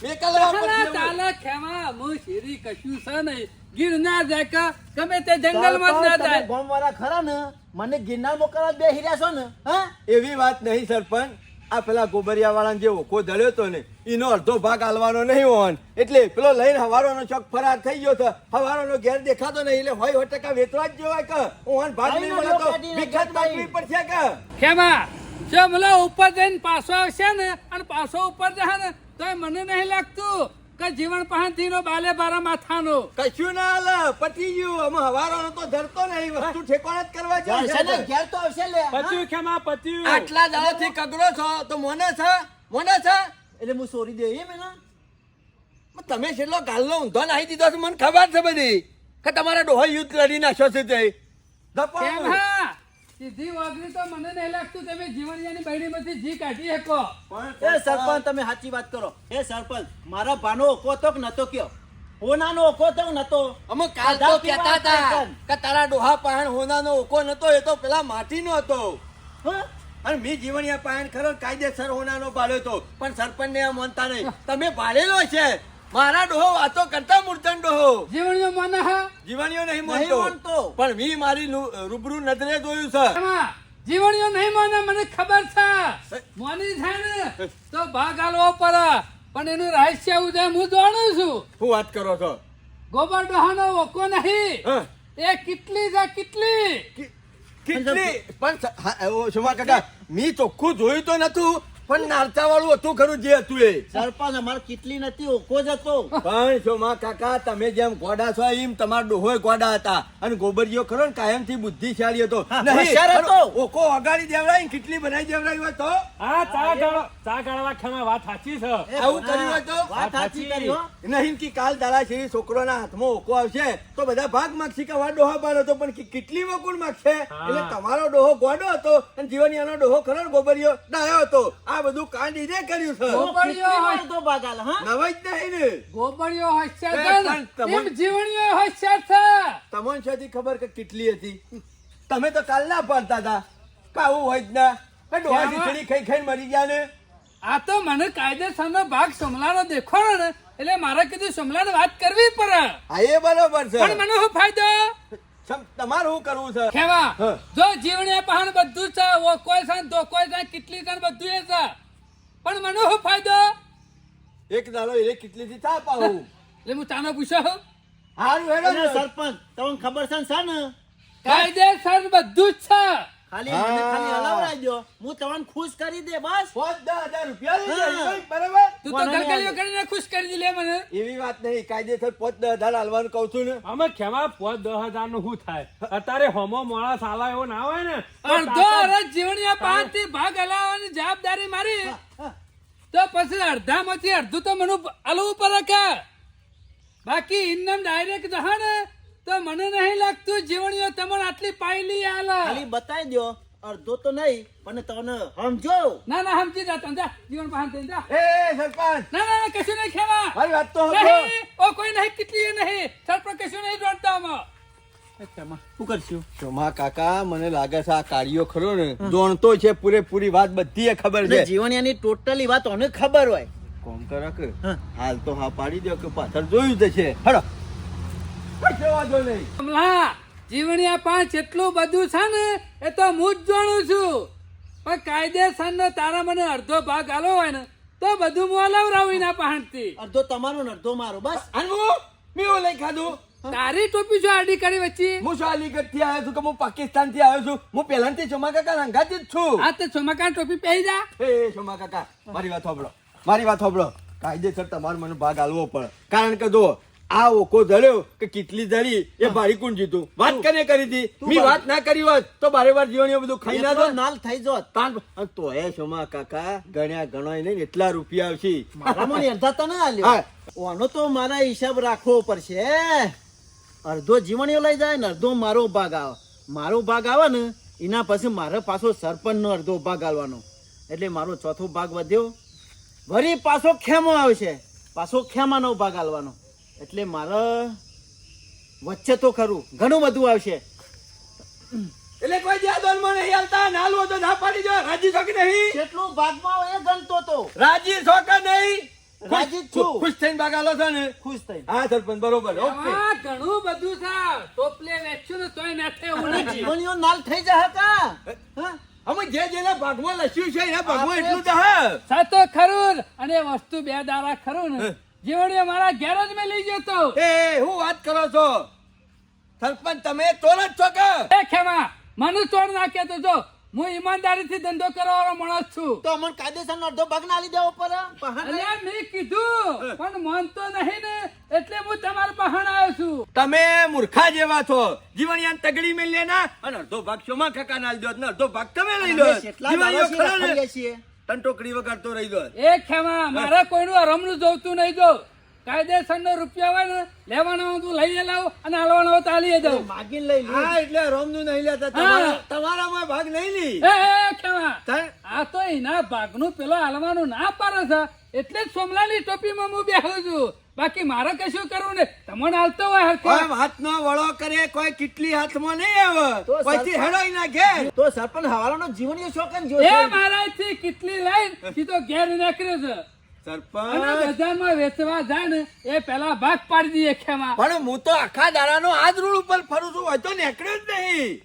મેકલવા ચાલે, પડશે એવું. ચાલે ખેમા હું શેરી કશું છે નહીં. ગિરનાર જાય કે ગમે તે જંગલમાં જ ના તમે જાય. ગામવાળા ખરા ને મને ગિરનાર મોકલવા બેહી રહ્યા છો ને હા એવી વાત નહીં સરપંચ. આ પેલા ગોબરિયા વાળા જે ઓકો ધડ્યો તો ને એનો અડધો ભાગ આલવાનો નહીં હોન એટલે પેલો લઈને હવારોનો શોખ ફરાર થઈ ગયો છે. હવારોનો ઘેર દેખાતો નહીં એટલે હોય 100% વેચવા જ જોવાય કે હું ભાગ નહીં મળે તો ભીખ જ માંગવી પડશે કે. ખેમા જો મને ઉપર જઈને પાછો આવશે ને અને પાછો ઉપર જાય ને તો મને નહીં લાગતું કે જીવન પહાણથી બાલે બારા માથાનો કશું ના હાલે પતી ગયું. અમે હવારોનો તો ધરતો નહીં વસ્તુ ઠેકાણા જ કરવા આવશે ને છે. ઘેર તો આવશે લે હા? પત્યું ખેમા પત્યું. આટલા દાડાથી કગરો છો તો મોને છે એટલે હું સોરી દે એમ એના તમે છેલ્લો ગાલનો ઊંધો નાહી દીધો છે મને ખબર છે બધી કે તમારા ડોહા યુદ્ધ લડી નાખ્યો છે તે ધપાવો. ખેમા સીધી વાગરી તો મને નહીં લાગતું તમે જીવણિયાની બૈડીમાંથી જી કાઢી શકો. એ સરપંચ તમે સાચી વાત કરો. એ સરપંચ મારા ભાનો ઓકો તો નતો કયો હોનાનો ઓકો તો નતો. અમે કાલ તો કહેતા હતા કે તારા ડોહા પાહણ હોનાનો ઓકો નતો એ તો પેલા માટીનો હતો. હા? અને મી જીવણિયા પાહણ ખરો કાયદેસર હોનાનો પાડ્યો તો પણ સરપંચને આ માનતા નહીં. તમે પાડેલો છે. મારા ડોહો વાતો કરતા મૂર્તન ડોહો જીવણીઓ મને હા જીવણીઓ નહીં નહીં માનતો માનતો. પણ મી મારી રૂબરૂ નજરે જોયું છે. ખેમા જીવણીઓ નહીં માને મને ખબર છે મોની છે ને તો ભાગ આલવો પડે પણ એનું રહસ્ય એવું છે હું જાણું છું શું વાત કરો છો? ગોબર ડોહાનો વોકો નહીં હા. એ કેટલી છે કેટલી કેટલી પણ શોમા કાકા મી ચોખ્ખું જોયું તો નતું પણ નારચા વાળું હતું ખરું જે હતું એ. સરપંચ અમારે કેટલી નથી ઓકો જ હતો. પણ શોમા કાકા તમે જેમ ગોડા છો એમ તમારા ડોહોય ગોડા હતા અને ગોબરિયો ખરો ને કાયમથી બુદ્ધિશાળી હતો. હા, નહીં, હોશિયાર હતો. પણ ઓકો અગાડી દેવડાવી ને કેટલી બનાવી દેવડાવી હોય તો હા ચા ગાળવા ખેમા વાત સાચી છે આવું કર્યું હોય તો વાત સાચી કરી હો. નહીં કે કાલ દાડા શેરી છોકરોના હાથમાં ઓકો આવશે તો બધા ભાગ માગશે કે આ ડોહા બાર હતો પણ કેટલી વકુલ માગશે એટલે તમારો ડોહો ગોડો હતો અને જીવનિયાનો ડોહો ખરો ને ગોબરિયો ડાયો હતો. આ બધું કાંડ ઈને કર્યું છે. ગોબરિયો કેટલી વાર તો બાગાલ, હા? નવાઈ જ નહીં ને. ગોબરિયો હોશિયાર એ છે પણ ને, તમને- એમ જીવણીઓ હોશિયાર છે. તમને શેથી ખબર કે કેટલી હતી? તમે તો કાલ ના પાડતા હતા કાવું હોય જ ના કે ડોહા ખીચડી ખાઈ ખાઈને મરી ગયા ને. આ તો મને કાયદેસરનો ભાગ સમલાનો દેખાડો ને એટલે મારે કીધું સમલાને વાત કરવી પડે હા એ બરોબર છે પણ મને શું ફાયદો તમારે શું કરવું છે? ખેવા હા. જો જીવણીયા પહાણ બધું છે ઓ કોઈ છે તો કોઈ છે કેટલી છે બધું એ છે પણ મને શું ફાયદો એક દાડો એ કેટલી થી ચા પાવું એટલે હું તાનો પૂછ્યો હારું હેડો અને ને. સરપંચ તમને ખબર છે ને સા ને? કાયદેસર બધું જ છે ખાલી મને હા. ખાલી હલાવડાઈ દો હું તમને ખુશ કરી દે બસ. 5,000 રૂપિયા લઈ હા. જાય બરાબર. તું તો મને ગલગલીઓ કરીને ખુશ કરી દી લે મને એવી વાત નહીં કાયદેસર 5,000 હાલવાનું કહું છું ને. અમે ખેમા 10,000 નું શું થાય અત્યારે હોમો મોડા સાલા એવો ના હોય ને તો અડધો તાકાત- અરજ જીવણીયા પહાણથી ભાગ હલાવવાની જવાબદારી મારી તો પછી અડધામાંથી અડધું તો મને હલવું પડે કે બાકી ઇન્નમ ડાયરેક્ટ જહા ને તો મને નહીં લાગતું જીવણીઓ તમને આટલી પાયલી આલે ખાલી બતાવી દો અડધો તો નહીં પણ તમને સમજો. ના ના સમજી જા તને જા જીવન પહાણ થઈને જા એ સરપંચ ના ના ના, કશું નહીં ખેવા મારી વાત તો સાંભળો. નહીં ઓ કોઈ નહીં કેટલી એ નહીં સરપંચ કશું નહીં જોડતા આમાં શું કરશું? શોમા કાકા મને લાગે છે આ કાર્યો ખરો ને દોણતો છે પૂરેપૂરી વાત બધી એ ખબર એટલે છે. જીવનયાની ટોટલી વાત મને ખબર હોય. કોમ કરો કે હા. હાલ તો હા પાડી દો કે પાછળ જોયું જ છે. હડો કશો વાંધો નહીં. કમલા જીવણીયા પાંચ એટલું બધું છે ને એ તો હું જ જાણું છું પણ કાયદેસરનો તારા મને અડધો ભાગ આલો હોય ને તો બધું હું હલાવરાવું એના પહાણથી અડધો તમારો ને અડધો મારો બસ. આનું મેં લઈ ખાધું. તારી ટોપી શું આડી કરી વચ્ચે હું શું અલીગઢ થી આવ્યો છું કે હું પાકિસ્તાન થી આવ્યો છું? હું પહેલાથી શોમા કાકા રંગાતી જ છું. આ તો ચોમાકાની ટોપી પહેરી જા એ શોમા કાકા મારી વાત સાંભળો મારી વાત સાંભળો કાયદેસર તમારે મને ભાગ આલવો પડે કારણ કે જો આ ઓકો જડ્યો કે કેટલી જડી એ ભારી કોણ જીતું વાત કરીને કરી હતી મેં વાત ના કરી હોત તો બારે વાર જીવણીઓ બધું ખાઈ ના એટલો દો નાલ થઈ જોત. તો એ શોમા કાકા ગણ્યા ગણોય નહીં ને એટલા રૂપિયા આવશે. મારામાં ને અડધા તો ના આલ્યો. હા. ઓનો તો મારા હિસાબ રાખવો પડશે. અડધો જીવણીઓ લઈ જાય ને અડધો મારો ભાગ આવે. મારો ભાગ આવે ને એના પછી મારે પાછો સરપંચ નો અડધો ભાગ આલવાનો એટલે મારો ચોથો ભાગ વધ્યો વળી પાછો ખેમો આવશે પાછો ખેમાનો ભાગ આલવાનો એટલે મારે વચ્ચે તો ખરું ઘણું બધું આવશે. એટલે કોઈ જ્યાદોનમાં નહીં હાલતા નાલવો તો ના પાડી દો. રાજી છો કે નહીં? કેટલું ભાગમાં હોય એ ગણતો તો રાજી છો કે નહીં? રાજી જ છું. ખુશ થઈને ભાગ આલો છો ને? ખુશ થઈ. હા સરપંચ બરોબર ઓકે. આ ઘણું બધું છે ટોપલે વેચ્યું ને તોય નાથે એવું અને નથી જીવણીઓ નાલ થઈ જાય કા? હા? અમે જે જેના ભાગમાં લખ્યું છે એના ભાગમાં એટલું તો હા. સાતો ખરું જ. અને એ વસ્તુ બે દાડા ખરું ને જીવણીઓ મારા ઘેર જ મેં લઈ જતો એ હું વાત કરો છો સરપંચ તમે ચોર જ છો કે? એ ખેમા મને ચોર નાખે તો જો હું ઈમાનદારીથી ધંધો કરવાનો માણસ છું તો અમને કાયદેસરનો અડધો ભાગ ના આલી દેવો પડે. પહાણ લઈ. અલ્યા મેં કીધું પણ માનતો નહીં ને એટલે હું તમારા પહાણ આવ્યો છું તમે મૂર્ખા જેવા છો જીવણિયાન તગડી મેં લેના અને અડધો ભાગ શોમા કાકા ના દો ને અડધો ભાગ તમે લઈ લો અમે કેટલા જીવણીઓ દાડાથી ખરો ને રખડીએ છીએ. ટંટોકડી વગાડતો રહી દો. એ ખેમા મારે કોઈનું રમણું જોતું નહીં જો કાયદેસરનો રૂપિયા હોય ને લેવાનો હોય તું લઈ લાવ અને હાલવાનો હોય તો હાલી દઉં માગીને લઈ લે. હા એટલે રોમનું નહીં લેતા તમારામાં ભાગ નહીં લી એ ખેમા તાર- આ તો એના ભાગનું પેલો હાલવાનું ના પાડે છે એટલે જ સોમલાની ટોપીમાં હું બેહું છું બાકી મારે કશું કરવું ને તમને હાલતો હોય હરખો કોઈ હાથનો વળો કરે કોઈ કેટલી હાથમાં નહીં આવે તો કોઈથી સરપંચ- હેડોય ના ઘેર તો સરપંચ હવાલાનો જીવણીઓ શોખન એ જોશે. મારાથી કેટલી લઈને સીધો ઘેર નીકળ્યો છે અને સરપંચ બજારમાં વેચવા જાય ને એ પેલા ભાગ પાડી દઈએ ખેમા પણ હું તો આખા દાડાનો આ જ રૂળ ઉપર ફરું છું હોય તો નીકળ્યો જ નહીં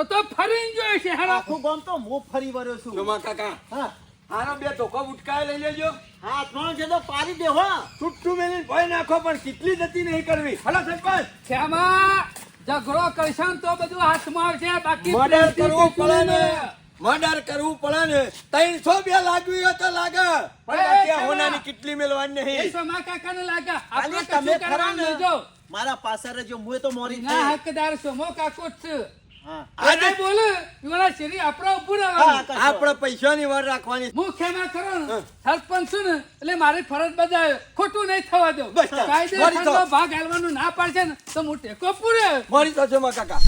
તો ફરીને જોયો છે હેડો. આખું ગામ તો હું ફરી વળ્યો છું. જોમા કાકા હા આનો બે ધોકો ઉટકાય લઈ લેજો હાથમાં છે તો પાડી દે હો. છૂટું મેલી ભય નાખો પણ કેટલી જતી નહીં કરવી હલો સરપંચ શ્યામા ઝઘડો કરશો ને તો બધું હાથમાં આવશે બાકી મર્ડર પ્રેમથી કરવું કશું પડે ને નહીં. મર્ડર કરવું પડે ને 300 લાગવી હોય તો લાગે પણ એ, બાકી આ તમે- હોનાની કેટલી મેલવાની એ નહીં સોમા કાકાને લાગે આપણે ખાલી તમે કશું ખરા કરવાનું ને નહીં જો. મારા પાસે રહેજો હું તો મોરી ના થઈ. હકદાર સોમો કાકો જ છે. હા આજે બોલે ઈવાના શરીર આપણો ઊભું હા, રહેવાનું. કશો. આપણે પૈસાની વાર રાખવાની મુખ્યમાં કરો ને સરપંચ છું ને એટલે મારી ફરજ બજાવે ખોટું નહીં થવા દો બસ, મારી કાયદેસરનો તો. ભાગ હાલવાનું ના પાડશે ને તો હું ટેકો પૂરે મારી તો જોમા કાકા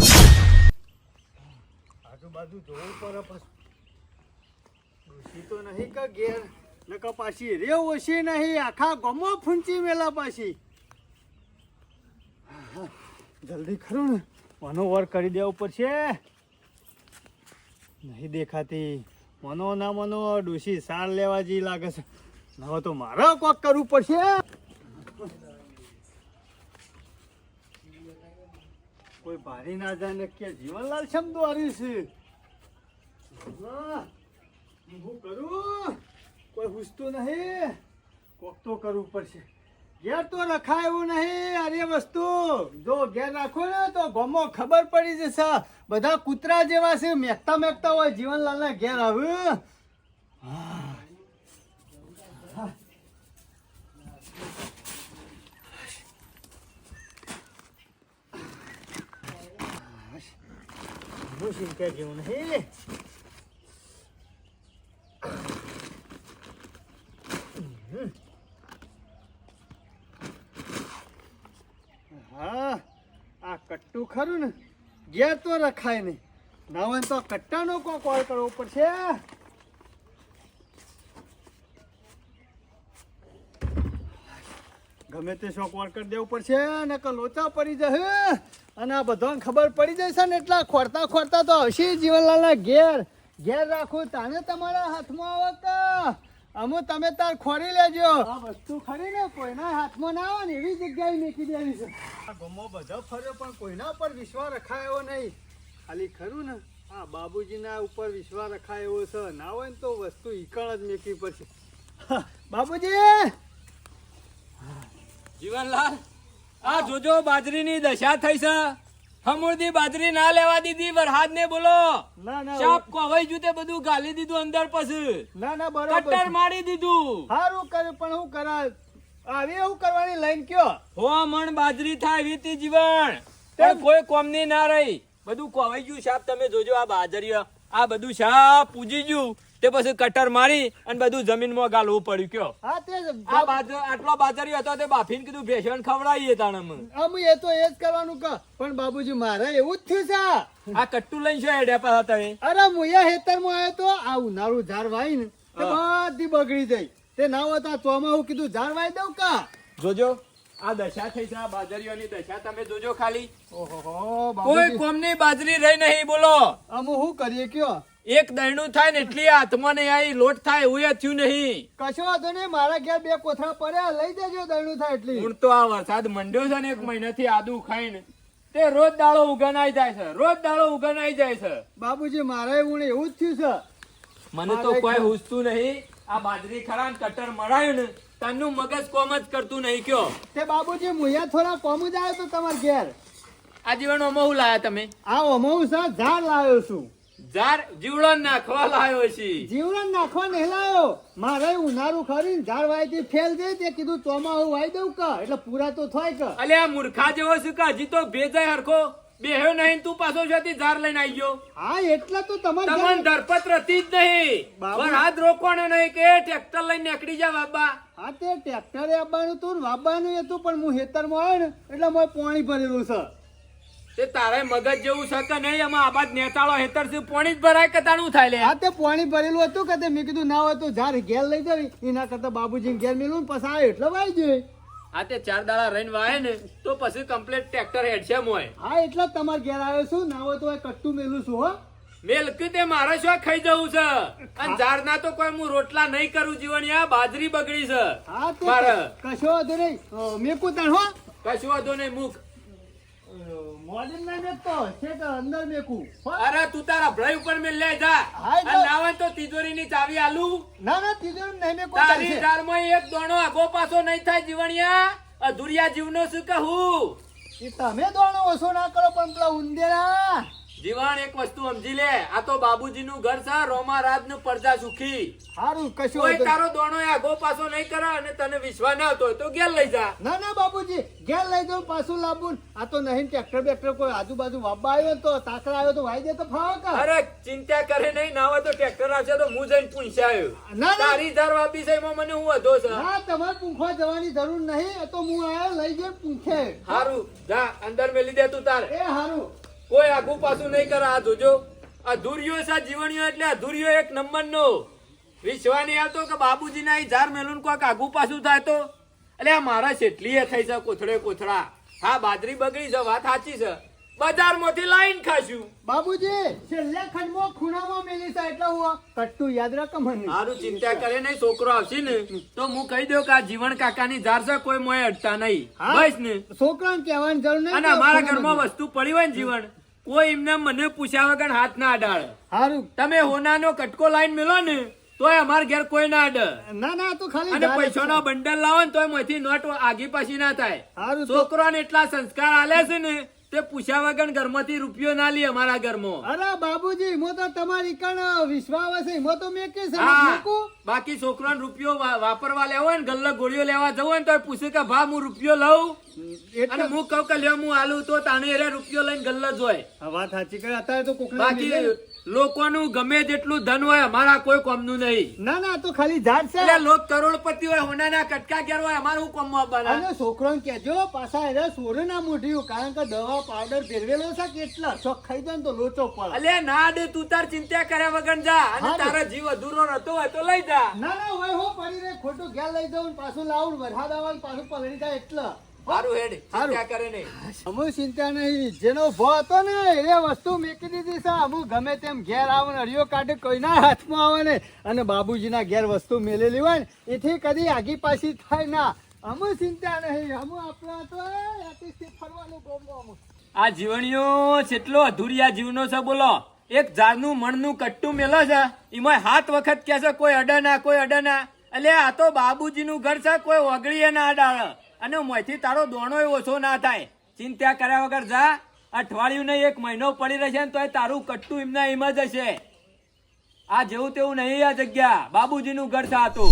આજુબાજુ જોવું પડે પછી ડોશી તો નહીં કે ઘેર નકર પાછી રે ઓછી નહીં આખા ગમો ફૂંચી મેલા પાછી જલ્દી ખરું ને મનો વર કરી દેવું પડશે નહીં દેખાતી મનો ના મનો ડોશી સાર લેવા જી લાગે છે હવે તો મારે કોક કરવું પડશે કોઈ ભારી ના જાણે કે જીવનલાલ શબ્દ હારી છે હા, હું કરું કોઈ પૂછતું નહીં કોક તો કરવું પડશે ઘેર તો રખાય એવું નહીં અરે વસ્તુ જો ઘેર રાખો ને તો ગમો ખબર પડી જશે બધા કૂતરા જેવા છે મેકતા મેકતા હોય જીવનલાલના ઘેર આવ્યું હું શીખે જેવું નહીં હા આ કટ્ટું ખરું ને ઘેર તો રખાય નહીં ના હોય તો કટ્ટાનો કોઈ કોલ કરવો પડશે ગમે તે શોક કોલ કરી દેવું પડશે ને કે લોચા પડી જશે અને આ બધાને ખબર પડી જશે ને એટલા ખોરતા ખોરતા તો આવશે જીવનલાલના ઘેર ઘેર રાખું તાને તમારા હાથમાં આવે કે અમુ તમે તાર ખોરી લેજો આ વસ્તુ ખરી ને કોઈના હાથમાં ના આવે ને એવી જગ્યાએ મૂકી દેવી છે આ ગમો બધો ફર્યો પણ કોઈના ઉપર વિશ્વાસ રખાય એવો નહીં ખાલી ખરું ને આ બાબુજીના ઉપર વિશ્વાસ રખાય એવો છે ના હોય ને તો વસ્તુ ઈકણ જ મેકવી પડશે હા, બાબુજી જીવનલાલ આ જોજો બાજરીની દશા થઈ છે હમુરદી બાજરી ના લેવા દીધી વરહાદ ને બોલો ના ના શાપ કોવાઈ જુ તે બધું ગાલી દીધું અંદર પછી ના ના બરોબર કટ્ટર મારી દીધું સારું કર્યું પણ હું કરા આવી એવું કરવાની લઈને કયો હો મણ બાજરી થાય એવી તી જીવન પણ કોઈ કોમની ના રહી બધું કોવાઈ ગયું શાપ તમે જોજો આ બાજરી આ બધું શાપ પૂજી ગયું તે પછી કટર મારી અને બધું જમીનમાં ગાલવું પડ્યું કયો હા તે આ આટલો બાજરી હતો તે બાફીને કીધું ભેસણ ખવડાવીએ તાણમ અમે એ તો એ જ કરવાનું કે પણ બાબુજી મારે એવું જ થયું છે આ કટ્ટુ લઈને શું હેડ્યા પાછા તમે અરે મુયા હેતરમાં આવ્યો તો આ ઉનાળું ઝાડ વાઈ ને તે બધી બગડી જાય તે ના હોય તો આ ચોમાહું કીધું ઝાડ વાઈ દઉં કા જોજો આ દશા થઈ છે આ બાજરીઓની દશા તમે જોજો ખાલી ઓહો કોઈ બાબુજી કોમની બાજરી રહી નહીં બોલો અમે શું કરીએ કયો એક દહીણું થાય ને એટલી હાથમાં નહીં આવી લોટ થાય એવું એ થયું નહીં કશો વાંધો નહીં મારા ઘેર બે કોથળા પડ્યા લઈ દેજો દળનું થાય એટલી હું તો આ વરસાદ મંડ્યો છે ને એક મહિનાથી આદુ ખાઈને તે રોજ દાડો ઉગનાઈ જાય છે રોજ દાડો ઉગનાઈ જાય છે બાબુજી મારે એવું ને એવું જ થયું છે મને તો કોઈ હુસતું નહીં આ બાજરી ખરા ને કટર મરાયું ને તનનું મગજ કોમ જ કરતું નહીં કયો તે બાબુજી મુયા થોડા કોમ જ આવ્યો તો તમારા ઘેર આ જીવન હું લાયા તમે આ અમવું છે ઝાડ લાવ્યો છું જાર જીવડો નાખવા લાયો છે જીવરણ નાખવા નહીં લાવ્યો મારે ઉનાળું ખરી ઝાડ વાયથી ફેલ જાય તે કીધું ચોમાહું વાઈ દઉં કે એટલે પૂરા તો થાય કે અલે આ મૂર્ખા જેવો છે કે હજી તો ભેજાય હરખો બેહ્યો નહીં તું પાછો જતી ઝાર લઈને આવી ગયો હા એટલે તો તમારે તમને ધરપત હતી જ નહીં બાબુ. પણ હાથ રોકવાનો નહીં કે ટ્રેક્ટર લઈને નીકળી જા બાબા હા તે ટ્રેક્ટરે આવવાનું હતું ને વાવવાનું હતું પણ હું ખેતરમાં આવ્યો ને એટલે મેં પાણી ભરેલું છે તે તારે મગજ જેવું છે કે નહીં એમાં આબાદ નેતાળો હેતર થી પોણી જ ભરાય કે તારું થાય લે હા તે પાણી ભરેલું હતું કે તે મેં કીધું ના હોય તો ઝાડ ઘેર લઈ જવી એના કરતા બાબુજી ઘેર મેલું ને પછી આવ્યો એટલે વાઈ જોઈએ આ તે 4 દાડા રહીને વાય ને તો પછી કમ્પ્લીટ ટ્રેક્ટર હેડશે મોય હા એટલે જ તમારે ઘેર આવ્યો છું ના હોય તો કટ્ટું મેલું છું હો મેલકી તે મારે શું ખાઈ જવું છે અને ઝાડ ના તો કોઈ હું રોટલા નહીં કરું જીવન આ બાજરી બગડી છે હા તે મારે કશો વાંધો નહીં મેં કુતાણ હો કશું વાંધો નહીં મુખ મોડીન ના મેકતો છે તો અંદર મેકું અરે તું તારા ભરાઈ ઉપર મેલ લે જા હાય તો. અને ના હોય તો તિજોરીની ચાવી આલું ના ના તિજોરી નહીં મેકું તારી ચાલશે. દારમાં એક દોણો આગો પાછો નહીં થાય જીવણિયા અધુરિયા જીવનો શું કહું ઈ તમે દોણો ઓછો ના કરો પણ પેલા ઉંદેરા જીવણ એક વસ્તુ સમજી લે આ તો બાબુજીનું ઘર છે રોમા રાજનું પરજા સુખી હારું કશું કોઈ વાંધો નહીં. તારો દોણો આગો પાછો નહીં કરે અને તને વિશ્વાસ ના આવતો હોય તો ઘેર લઈ જા ના ના બાબુજી ઘેર લઈ જાઉં પાછું લાવવું આ તો નહીં ટ્રેક્ટર બેક્ટર કોઈ આજુબાજુ વાબા આવ્યો તો તાકડા આવ્યો તો વાઈ દે તો ફાવા કા અરે ચિંતા કરે નહીં ના હોય તો ટ્રેક્ટર આવશે તો હું જઈને પૂછ્યા આવ્યો ના, ના. તારી ધાર વાપી છે એમાં મને હું વધો છે ના તમારે પૂંખવા જવાની જરૂર નહીં એ તો હું આયો લઈ જઈ પૂંખે હારું જા અંદર મેલી દે તું તાર એ હારું કોઈ આગુ પાછું નહીં કરે આ જોજો અધૂરિયો છે જીવણીયો એટલે અધૂરિયો એક નંબર નો વિશ્વા નહીં આવતો કે બાબુજીના ઈ ઝાર મેલું કોઈક આગુ પાછું થાય તો એટલે આ મારા શેટલીએ થઈ છે કોથળે કોથળા હા બાજરી બગડી છે વાત સાચી છે બજારમાંથી લાઈન ખાશું બાબુજી છેલ્લે ખંડમાં ખૂણામાં મેલી છે એટલે હું કટ્ટુ યાદ રાખો મને હારું ચિંતા કરે નહીં છોકરો આવશે ને તો હું કહી દઉં કે આ જીવણ કાકાની ઝાર છે કોઈ મોય અડતા નહીં હા? બસ ને છોકરાને કહેવાની જરૂર નહીં અને કે અમારા ખૂણામાં ઘરમાં વસ્તુ પડી હોય ને જીવન કોઈ એમને મને પૂછ્યા વગર હાથ ના અડાડે હારું તમે હોનાનો કટકો લાઈન મેલો ને તોય અમાર ઘેર કોઈ ના અડે ના ના આ તો ખાલી અને ધાર જ પૈસાનો બંડલ લાવો ને તોય માંથી નોટ આગી પાછી ના થાય હારું તો છોકરાને એટલા સંસ્કાર આલે છે ને તે પૂછ્યા વગર ઘરમાંથી રૂપિયો ના લે અમારા ઘરમાં અરે બાબુજી મો તો તમારી કણ વિશ્વાસ છે મો તો મેં કે છે હા મેકું બાકી છોકરાને રૂપિયો વાપરવા લેવો હોય ને ગલ્લો ગોળીઓ લેવા જવું હોય ને તોય પૂછે કે ભા હું રૂપિયો લઉં અને એટલે હું કહું કે લ્યો હું આલું તો તાણે એને રૂપિયો લઈને ગલ્લો જ હોય આ વાત સાચી કરે અત્યારે તો કોકને બાકી મિલે ને. લોકોનું ગમે તેટલું ધન હોય અમારા કોઈ કોમનું નહીં ના ના આ તો ખાલી ઝાડ છે એટલે લોક કરોડપતિ હોય હોનાના કટકા ઘેર હોય અમારું કોમ આપવાના અને છોકરાને કહેજો પાછા એને સોરે ના મોઢ્યું કારણ કે દવા પાવડર ફેરવેલો છે કેટલા શોખ ખાઈ જાય ને તો લોચો પડે અલે ના દે તું તાર ચિંતા કર્યા વગર જા અને હા, તારો જીવ અધૂરો રહેતો હોય તો લઈ જા ના ના હોય હો પડી રે ખોટું ઘેર લઈ જાઉં ને પાછું લાવું વરસાદ આવે ને પાછું પલળી જાય એટલે સારું હેડ હારું. ચિંતા કરે નહીં અમુ ચિંતા નહીં જેનો ભો હતો ને એ વસ્તુ મેકી દીધી છે અમુ ગમે તેમ ઘેર આવે ને અડિયો કાઢે કોઈના હાથમાં આવે ને અને બાબુજીના ઘેર વસ્તુ મેલેલી હોય ને એથી કદી આગી પાછી થાય ના અમુ ચિંતા નહીં અમુ આપણા તો અતિશય ફરવાનું ગોમો અમુ આ જીવણીઓ કેટલો અધૂરિયા જીવનો છે બોલો એક ઝાડનું મણનું કટ્ટું મેલો છે એમાં 7 વખત કે છે કોઈ અડના કોઈ અડના એટલે આ તો બાબુજીનું ઘર છે કોઈ ઓગળીએ ના અડાડે અને મોયથી તારો દોણોય ઓછો ના થાય ચિંતા કર્યા વગર જા અઠવાડિયું નહીં 1 મહિનો પડી રહેશે ને તોય તારું કટ્ટું એમના એમ જ હશે આ જેવું તેવું નહીં આ જગ્યા બાબુજીનું ઘર છે આ તો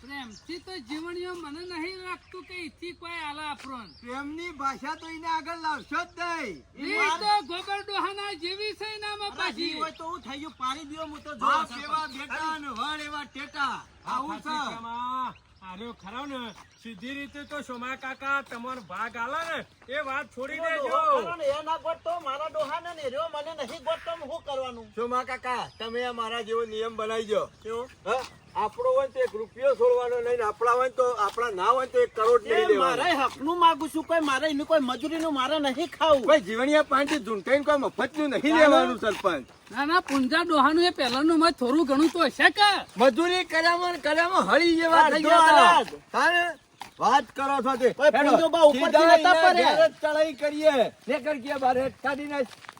પ્રેમથી તો જીવણીઓ મને નહીં લાગતું કે ઈથી કોઈ આલા આપણને. પ્રેમની ભાષા તો એને આગળ લાવશો જ નહીં ઈ તો ગોબર ડોહાના જેવી છે એનામાં અરે જી પાછી. હોય તો હું થઈ ગયું પાડી દ્યો હું તો જો બાપ એવા બેટા અને વડ એવા ટેટા આવું છે આર્યો ખરાવ ને સીધી રીતે તો સોમા કાકા તમારો ભાગ આલે ને એ વાત છોડી દેજો ડોહો ખરો ને એ ના ગોતતો મારા ડોહાને ને રહ્યો મને નહીં ગોતતો ને શું કરવાનું સોમા કાકા તમે આ મારા જેવો નિયમ બનાવી દો કેવો? હા? આપણો હોય ને તો 1 રૂપિયો છોડવાનો નહીં ને આપણા હોય ને તો આપણા ના હોય ને તો 1 કરોડ એ નહીં મારે લેવાનો હકનું માગું છું કોઈ મારે એની કોઈ મજૂરીનું મારે નહીં ખાવું કોઈ જીવણીયા પાંચથી ઝૂંટાઈને કોઈ મફતનું નહીં લેવાનું સરપંચ ના ના પુંજા ડોહાનું એ પહેલાનું મત થોડું ઘણું તો હશે કે મજૂરી કર્યામાં ને કર્યામાં હળી જેવા થઈ અડધો ગયા અનાજ. તારે વાત કરો છો તે ઓય, હેડો, પૂંજો બા ઉપરથી સીધા નતા એના પડ્યા. ઘેર જ ચડાઈ કરીએ ને કર કે બારે કાઢીને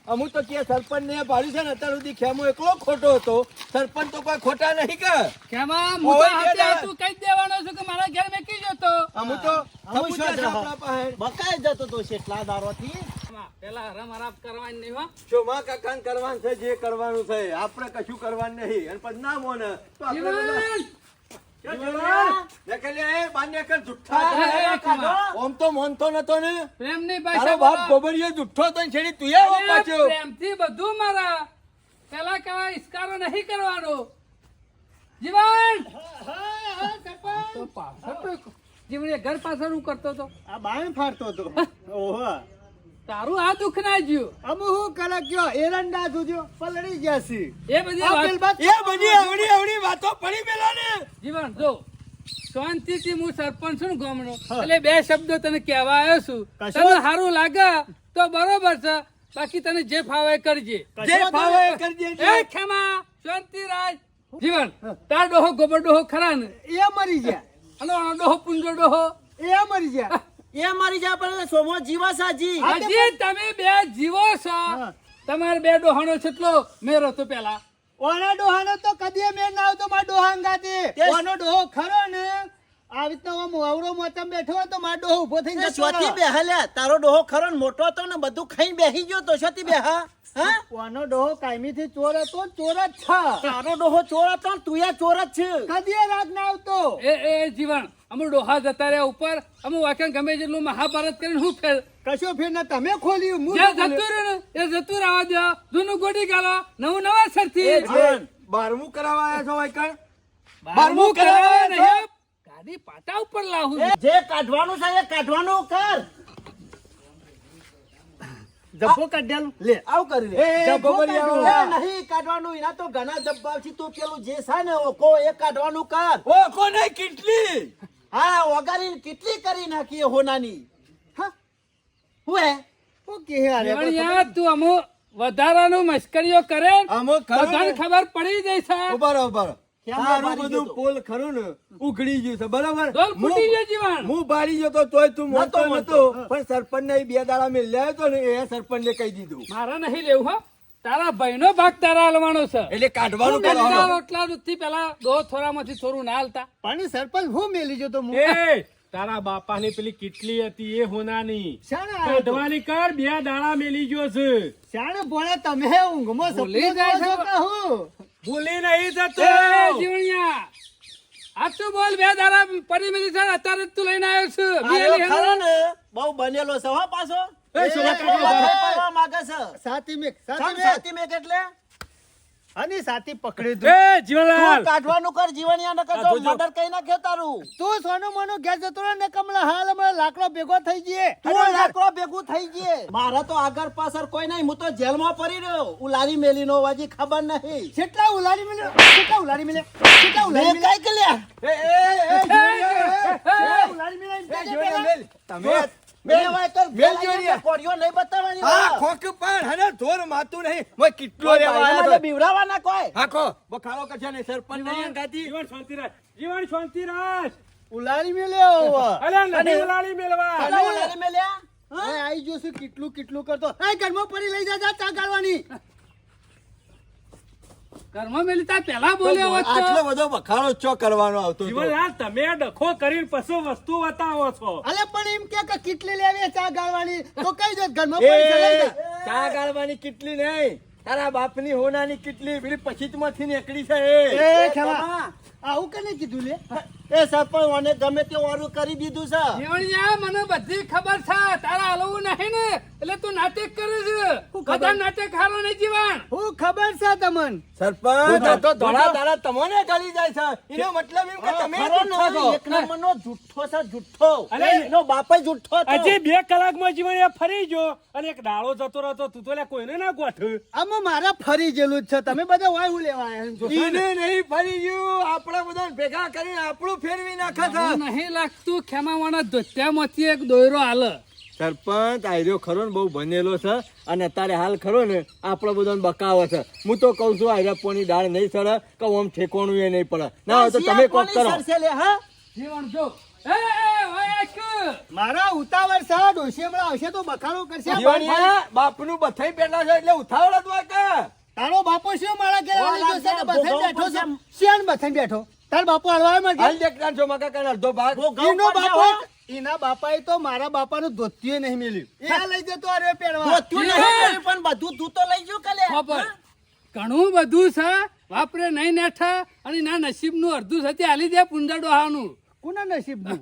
અમુક તો કે સરપંચ ને પાડ્યું છે ને અત્યાર સુધી ખેમો એકલો ખોટો હતો સરપંચ તો કોઈ ખોટા નહીં કે કેમાં હું તો ઓય હાથે બેટા. હાથું કહી જ દેવાનો છું કે મારા ઘેર મેકી જતો. અમુક તો અમુક સબૂત છે શું આપણા પાસે. બકાઈ જતો તો શેટલા દારોથી પેલા હરામ હરામ કરવાની નહીં હો. શોમા કાકાને કરવાનું છે જે કરવાનું છે આપણે કશું કરવાનું નહીં અને પછી ના મોને તો આપણે બધા- જીવન! ક્યાં જીવન? નીકળ્યા એ બાર નીકળ, જુઠ્ઠા એ, એ, છે. ખમા. ઓમ તો મોનતો નતો ને પ્રેમની તારો ભાષા બાપ બોલો. ગોબરિયો જુઠ્ઠો તો ને છેડી તું આવો અરે, પાછો પ્રેમથી બધું મારા પેલા કેવા ઇસ્કારો નહીં કરવાનો. જીવન! તો પાછળ તો જીવન એ ઘર પાછળ હું કરતો હતો. આ બાય ફાડતો હતો ઓહો તારું આ દુઃખ ના જ્યું. અમુ હું કરે કયો એરંડા જોજો પલળી ગયા છે એ બધી આ વાત- પેલ બાદ- એ બધી અવળી અવળી વાતો પડી પેલા ને જીવન જો શાંતિથી હું સરપંચ છું ને ગામનો એટલે 2 શબ્દો તને કહેવા આવ્યો છું. કશો? તને સારું લાગે તો બરોબર છે બાકી તને જે ફાવે એ કરજે. જે ફાવે એ કરી દેજે. એ ખેમા શાંતિ રાજ. જીવન તાર ડોહો ગોબર ડોહો ખરા ને એ મરી ગયા અને ઓનો ડોહો પુંજો ડોહો એ મરી ગયા એ મારી જા પણ સોમો જીવા સાજી હજી તમે બે જીવો છો તમારે બે ડોહાનો કેટલો મેરો તો પેલા ઓના ડોહાનો તો કદી મેં ના આવતો મારા ડોહાન ગાતી ઓનો ડોહો ખરો ને આવી રીતના આમ વાવડો મોતમ બેઠો હોય તો મારો ડોહો ઊભો થઈને જતો સ્વતી રહે. બેહાલ્યા તારો ડોહો ખરો ને મોટો હતો ને બધું ખાઈ બેહી ગયો તો સ્વતી બેહા હા ઓનો ડોહો કાયમીથી ચોર હતો ચોર જ છે તારો ડોહો ચોર હતો ને તું ચોર જ છે કદી રાગ ના આવતો એ જીવન અમુ ડોહા જતા રહ્યા ઉપર અમુ વાક્ય ગમે જેટલું મહાભારત કરીને હું ફેર કશો ફેર ના તમે ખોલ્યું હું જે ના ખોલ્યું. જતું રહ્યું ને એ જતું રહેવા દો જૂનું ગોડી ગાલો નવું નવા સરથી એ જીવન, 12મું કરાવવા આવ્યા છો વાયકણ? 12મું કરાવે નહીં ગાડી પાટા ઉપર લાવું જે કાઢવાનું છે એ કાઢવાનું કર જબ્બો કાઢેલું લે આવું કરી લે એ, જબ્બો ગોબરિયાઓ. કાઢ્યો. એ નહીં કાઢવાનું એના તો ઘણા જબ્બાવથી તું પેલું જે છે ને ઓકો એ કાઢવાનું કર ઓ કોને કેટલી હા વગાડીને કેટલી કરી નાખી એ હોનાની હા હું હે હું કે યાર પણ યાર તું અમુ વધારાનું મશ્કરીઓ કરે આમાં ખરું બધાને ને? ખબર પડી જાય છે ઉભા રહો, ઉભા રહો. કેમ તારું બારી બધું ગયો તો? પોલ ખરું ને ઉઘડી ગયું છે બરાબર ડોલ ફૂટી ગયો જીવન હું બારી ગયો તો તોય તું મોટો નતો નતો પણ સરપંચ ને બે દાડા મેં લાવ્યો તો ને એ સરપંચ ને કહી દીધું મારા નહીં લેવું હો તારા ભાઈનો ભાગ તારા હાલવાનો છે એટલે કાઢવાનું તું કરવાનું. ગંદા રોટલા દૂધથી પેલા દો થોરામાંથી થોડું ના હાલતા પણ સરપંચ હું મેલી જતો હું એ તારા બાપાની પેલી કેટલી હતી એ હોનાની શાણે આવ્યો તો? કાઢવાની કર બે દાડા મેલી ગયો છે શાણે ભોળા તમે ઊંઘમાં ભૂલી સપનું જાય જોવો છે. છો કે હું? ભૂલી નહીં જતો એ જીવણિયા આ તું બોલ બે દાડા પડી મેલી છે અત્યારે જ તું લઈને આવ્યો છું આર્યો મેલી ખરો હેનો. ને બહુ બનેલો છે હો પાછો એ શું વાત કરો? પડવા માંગે છે સાતી મેક સમ સાતી મેક સાતી મેક એટલે અને સાતી પકડી દઉં એ જીવનલાલ તું કાઢવાનું કર જીવણિયા ન કર જોજો. મર્ડર કઈ નાખ્યો તારું તું સોનું મોનું ઘેર જતો રહે ને કમલા હાલ અમારે લાકડો ભેગો થઈ જઈએ તું લાકડો ભેગું થઈ ગયે મારા તો આગળ પાછળ કોઈ નહીં હું તો જેલમાં પડી રહ્યો ઉલારી મેલી નો વાજી ખબર નહીં કેટલા ઉલારી મિલે કેટલા ઉલારી મિલે કેટલા ઉલારી મેં મિલે કઈ કે લ્યા એ જોડિયા, કેટલા ઉલારી મિલે એમ એ કહેજે જોડિયા, પહેલા. મેલ. તમે મેં વાય તો મેલ જોડિયા. કોડિયો નહીં બતાવવાની આ વાત. ખોખ પણ હને ધોર માતું નહીં મોય કેટલો કોઈ રેવા ભાઈને આવ્યો મને તો. બીવડાવવાના કોઈ હાકો બખાડો કરશે ને સરપંચ નહીં ગાતી. જીવન શાંતિ રાખ જીવન શાંતિ રાખ ઉલારી મિલે હવે અલ્યા નહીં ઉલાળી મેલવા પેલા ઉલારી મેલ્યા હવે આઈ જોશું કેટલું કેટલું કરતો એ ઘરમાં પડી લઈ જા ચા ગાળવાની ઘરમાં મેલી તાર પેલા બોલ્યો હોત તો. આટલો બધો બખાડો ચો કરવાનો આવતો હતો. જીવનલાલ તમે ડખો કરીને પછી વસ્તુ બતાવો છો અલે પણ એમ કે કેટલી લેવી ચા ગાળવાની તો કઈ દે ઘરમાં એ, પડી લઈ જા ચા ગાળવાની કેટલી નહીં તારા બાપની હોનાની કેટલી પેલી પછીતમાંથી નીકળી છે એ ખેમા આવું કને કીધું લે એ સરપંચ મને ગમે તે ઓરું કરી દીધું છે જીવણિયા મને બધી ખબર છે તારા હલવું નહીં ને એટલે તું નાટક કરે છે બધા નાટક હારો નહીં જીવન હું ખબર છે તમન સરપંચ આ તો ધોળા દાડા તમને ગળી જાય છે એનો મતલબ એમ કે તમે ખરો ને, જુઠ્ઠા છો. એક નંબરનો જુઠ્ઠો છે જુઠ્ઠો અલે, એનો બાપ ય જુઠ્ઠો હતો. હજી 2 કલાકમાં જીવન એ ફરી ગયો અને એક દાડો જતો રહેતો તું તો લ્યા કોઈને ના ગોઠ આમાં મારા ફરી જેલું જ છે તમે બધા વાય હું લેવા આયા છો. ઈને નહીં ફરી ગયું આપણા બધા ભેગા કરીને આપણું ફેરવી નાખે છે મને નહીં લાગતું ખેમાવાના ધોત્યામાંથી એક દોયરો હાલ સરપંચ આયરો ખરો ને બહુ બનેલો છે અને અત્યારે હાલ ખરો ને આપણો બધાને બકાવો છે હું તો કઉ છું આયરા પોની દાળ નહીં સડે કે આમ ઠેકોણું એ નહીં પડે ના હોય તો તમે કોક કરો સરસે લે, હા? જીવન જો એ ઓય એક મારા ઉતાવળ છે ડોશી હમણાં આવશે તો બખાડો કરશે જીવણિયા બાપનું બથાઈ પેલા છે એટલે ઉથાવળ જ હોય કે તારો બાપો શું મારા ઘેર આવી ગયો છે ને બથાઈ બેઠો છે ભોગવવું શિયાળ બથાઈ બેઠો તાર બાપો હલવાય માં હાલ દેખતા છો મકા કાન અડધો ભાગ ભોગવવું એનો પડશે, બાપો હો. એના બાપાએ તો મારા બાપાનું ધોતિયું નહીં મેલ્યું એ આ લઈ જતો અરે પહેરવા ધોત્યું નહીં કર્યું, પણ બધું તું તો લઈ જો કલે ખબર ઘણું બધું છે વાપરે નહીં નેઠા અને ના નસીબનું અડધું છે તે હાલી દે પુંજા ડોહાનું કોના નસીબનું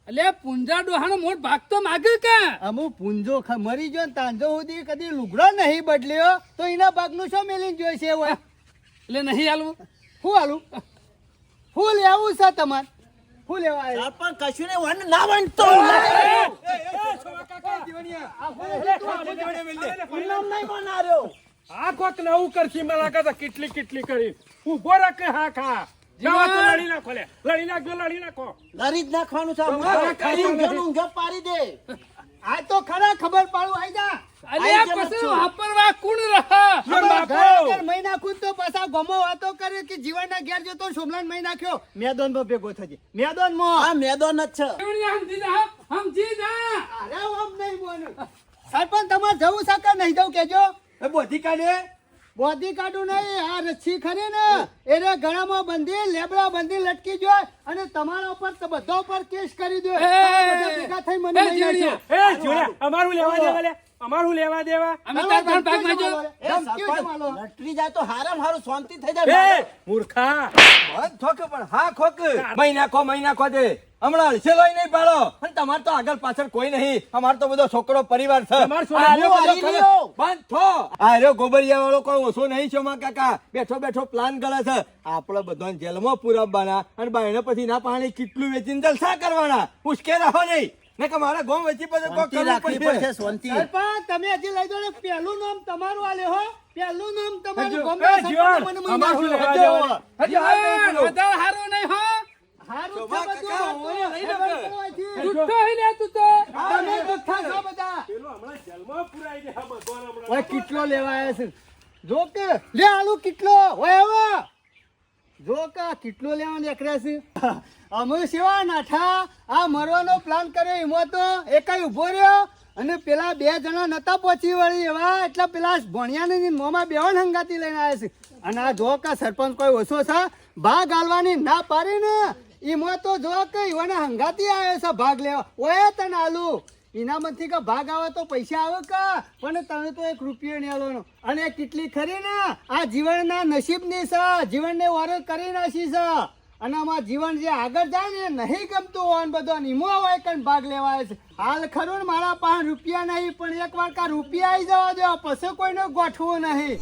એટલે પુંજા ડોહાનો મોટ ભાગ તો માગે કે અમુ પૂંજો મરી ગયો ને તાંજો સુધી કદી લુગડો નહીં બદલ્યો તો એના ભાગનું શું મેલીને જોઈ છે એવું એટલે નહીં હાલવું હું હાલું ફૂલ લેવું છે તમારે ફૂલ લેવા આવ્યા. પણ કશું ને વન ના વનતો ઇનામ નહીં બનાર્યો આ કોક નવું કરશી મને લાગે છે કેટલી કેટલી કરી ઉભો રાખે હા ખા જાઓ તો લડી નાખો લે લડી નાખો લરી જ નાખવાનું છે તમારે ખાતું નથી. ઊંઘો પાડી દે આ તો ખરા ખબર પાડું આઈ જા અલ્યા આઈ પછી જમત છું. વાપરવા કોણ રહે પણ બાપુ. મહિના ખુદ તો પાછા ગમો વાતો કરે કે જીવનના ઘેર જતો સોમલાન મહી નાખ્યો મેદાનમાં ભેગો થજે મેદાનમાં આ મેદાન જ છે સમજી જા સમજી જા. અરે આમ નહીં બોલું સરપંચ તમારે જવું છે કે નહીં જવું કેજો બોધી કાઢે બોધી કાઢું નહીં આ રચ્છી ખરી ને એને ગળામાં બંધી લેબડા બંધી લટકી જોય અને તમારા ઉપર તો બધા ઉપર કેસ કરી દો બધા ભેગા થઈ મને લઈ આવજો. એ જોડે અમારું લેવા દેવા લે અમારું લેવા દેવા અમે તાર ત્રણ ભાગમાં જો. એ ધમકી સરપંચ, છે માલો. લટરી જાય તો હારામ હારું શાંતિ થઈ જાય એ મૂર્ખા બંધ થોક પણ હા ખોક મહિના ખો દે હમણાં હલસેલો નહીં પાડો અને તમારે તો આગળ પાછળ કોઈ નહીં અમાર તો બધો છોકરો પરિવાર છે તમારો છોકરો આ રહ્યો બધો આવી ખરો. રહ્યો. બંધ થો આ રહ્યો ગોબરિયા વાળો કોઈ ઓછો નહીં છે માં કાકા બેઠો પ્લાન કરે છે આપણે બધાને જેલમાં પુરાવવાના અને બાયણે પછી ના પાણી કેટલું વેચીને જલસા કરવાના પૂછકે રહો નહીં ને કે મારા ગામ વેચી પછી કોઈ શાંતિ કરવું રાખવી પડશે પડશે શાંતિ સરપંચ તમે હજી લઈ દો ને પહેલું નામ તમારું આલે હો પહેલું નામ તમારું હજુ. ગમે એ જીવન, સરપંચ મને મહી અમારું નાખ્યો. લેવા દેવા. હજુ હાલ નહીં પેલો. વધારે હારું નહીં હો. હારું છે શોભા બધું. કાકા, ઓય, લઈ ખબર લે. પડવાથી. જુઠ્ઠો હઈ લે તું તો. તમે જુઠ્ઠા છો બધા. પેલો હમણાં જેલમાં પુરાઈ દે આ બધોને હમણાં. ઓય કેટલો લેવા આવ્યા છે જો કે લે આલુ કેટલો ઓય હવે જો કે કેટલો લેવા નીકળ્યા છે અમે સેવા નાઠા આ મરવાનો પ્લાન કર્યો એમાં તો એકાઈ ઉભો રહ્યો અને પેલા બે જણા નતા પહોંચી વળી એવા એટલે પેલા ભણિયાને મોંમાં બેવણ હંગાતી લઈને આવ્યા છે અને આ જો કે સરપંચ કોઈ ઓછો છે ભાગ આલવાની ના પાડી ને એમાં તો જો કે ઈવાને હંગાતી આવ્યો છે ભાગ લેવા ઓય તને આલુ ઇનામથી કે ભાગ આવે તો પૈસા આવે કે પણ તને તો 1 રૂપિયો નહીં આલવાનો અને કેટલી ખરી ને આ જીવનના નસીબની છે જીવનને વારો કરી નાખી છે અને આમાં જીવન જે આગળ જાય ને નહીં ગમતું હોય ને બધો નિમો હોય કે ભાગ લેવા આવે છે હાલ ખરું ને મારા પાસે રૂપિયા નહીં પણ એક વાર કા રૂપિયા આવી જવા દો પછી કોઈને ગોઠવું નહીં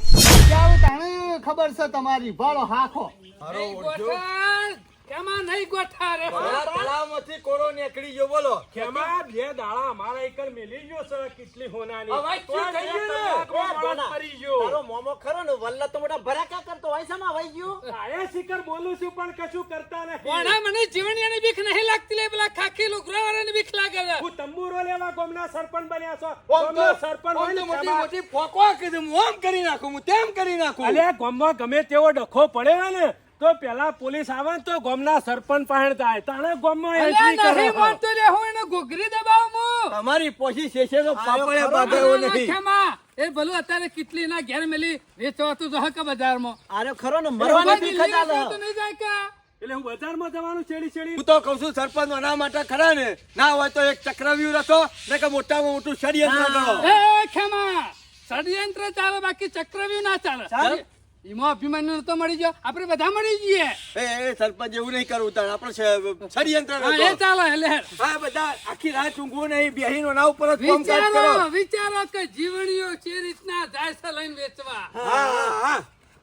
આવું તાણે ખબર છે તમારી ભાળો હાખો નહીં ગોઠા. એમાં નહીં ગોઠા રે. આ તળાવમાંથી કોરો નીકળી ગયો બોલો ખેમા બે દાડા અમારા એકર મેલી ગયો છે કેટલી હોનાની અવાજ શું થઈ ગયો ને? તો બે કલાકમાં મરી ગયો. તારો મોમો ખરો ને વલ્લા તો મોટા ભરાકા કરતો હોય છે માં વઈ ગયો આયા શિખર બોલું છું પણ કશું કરતા નથી પણ મને જીવણિયાની બીક નહીં લાગતી લે પેલા ખાખી લુગડાવાળાની બીક લાગે છે. હું તંબુરો લેવા ગામના સરપંચ બન્યા છો ઓમ તો ગામના સરપંચ હોય ને મોટી ખેમા. મોટી ફોકો કીધું હું આમ કરી નાખું હું તેમ કરી નાખું અલ્યા ગામમાં ગમે તેવો ડખો પડે ને તો પેલા પોલીસ આવે ને તો ગામના સરપંચ પાસે જાય તાણે ગામમાં અલ્યા એન્ટ્રી નહીં કરે માનતો લે હું એને ઘોઘરી દબાવું હું. તમારી પોસી શેષેનો પાપડે બાંધેલો ના, ના, નથી ખેમા. એ ભલું અત્યારે કેટલી ના ઘેર મેલી વેચવાતું તો હક બજારમાં. અરે ખરો ને મરવાની કોઈ બીક જ દિલ્હી આલે. તો નહીં જાય કા? એટલે હું બજારમાં જવાનું છેડી હું તો કઉ છું સરપંચ આના માટે ખરા ને ના હોય તો એક ચક્રવ્યૂહ રચો ને કે મોટામાં મોટું ષડયંત્ર કરો એ ખેમા ષડયંત્ર ચાલે બાકી ચક્રવ્યૂહ ના ચાલે એમાં અભિમાન્યુ તો મળી ગયો આપણે બધા મળી જઈએ. એ સરપંચ એવું નહીં કરવું તાણ આપણે ષડયંત્ર હા, એ રચો ચાલે એટલે હા બધા આખી રાત ઊંઘવું નહીં બેહીનો ના ઉપર જ કામકાજ કરો વિચારો કે જીવણીઓ જે રીતના જાય છે લઈને વેચવા.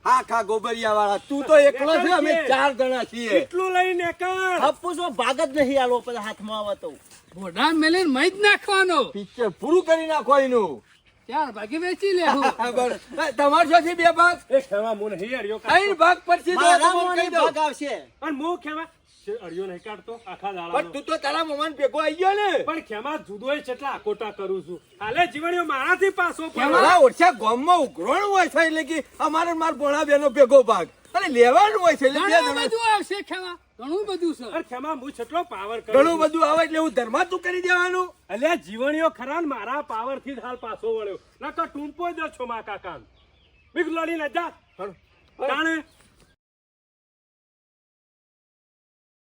હા ખા ગોબરિયા વાળા તું તો એકલો છે અમે 4 જણા છીએ કેટલું લઈને કર હપ્પુસો ભાગ જ નહીં આલો પછી હાથમાં આવે તો ઘોડા મેલીને મઈ જ નાખવાનો. પિક્ચર પૂરું કરી નાખો એનું ચાર ભાગે વેચી લેવું. તમાર શોથી 2 ભાગ એ ખેમા મું નહીં અડ્યો 3 ભાગ પછી દો તો મને કહી દો ભાગ આવશે અને હું ખેમા અડ્યો નહીં કાઢતો આખા પણ દાડા તું તો તારા મમાન ભેગો આવી ગયો ને પણ ખેમા જુદોય કેટલા આકોટા કરું છું હાલે જીવણીઓ મારાથી પાછો પડે. મારા ઓછા ગામમાં ઉઘરોણ હોય છે એટલે કે અમારે માર ભોળા બેનો ભેગો ભાગ અને લેવાનું હોય છે એટલે 2 ઘણું જણા બધું આવશે ખેમા ઘણું બધું છે. અરે ખેમા હું કેટલો પાવર કરું ઘણું છું. બધું આવે એટલે હું ધર્મા તું કરી દેવાનું અલ્યા જીવણીઓ ખરા ને મારા પાવર થી જ હાલ પાછો વળ્યો નકર ટૂંપો જ છો મા કાકા બીક લડી ને જા તાણે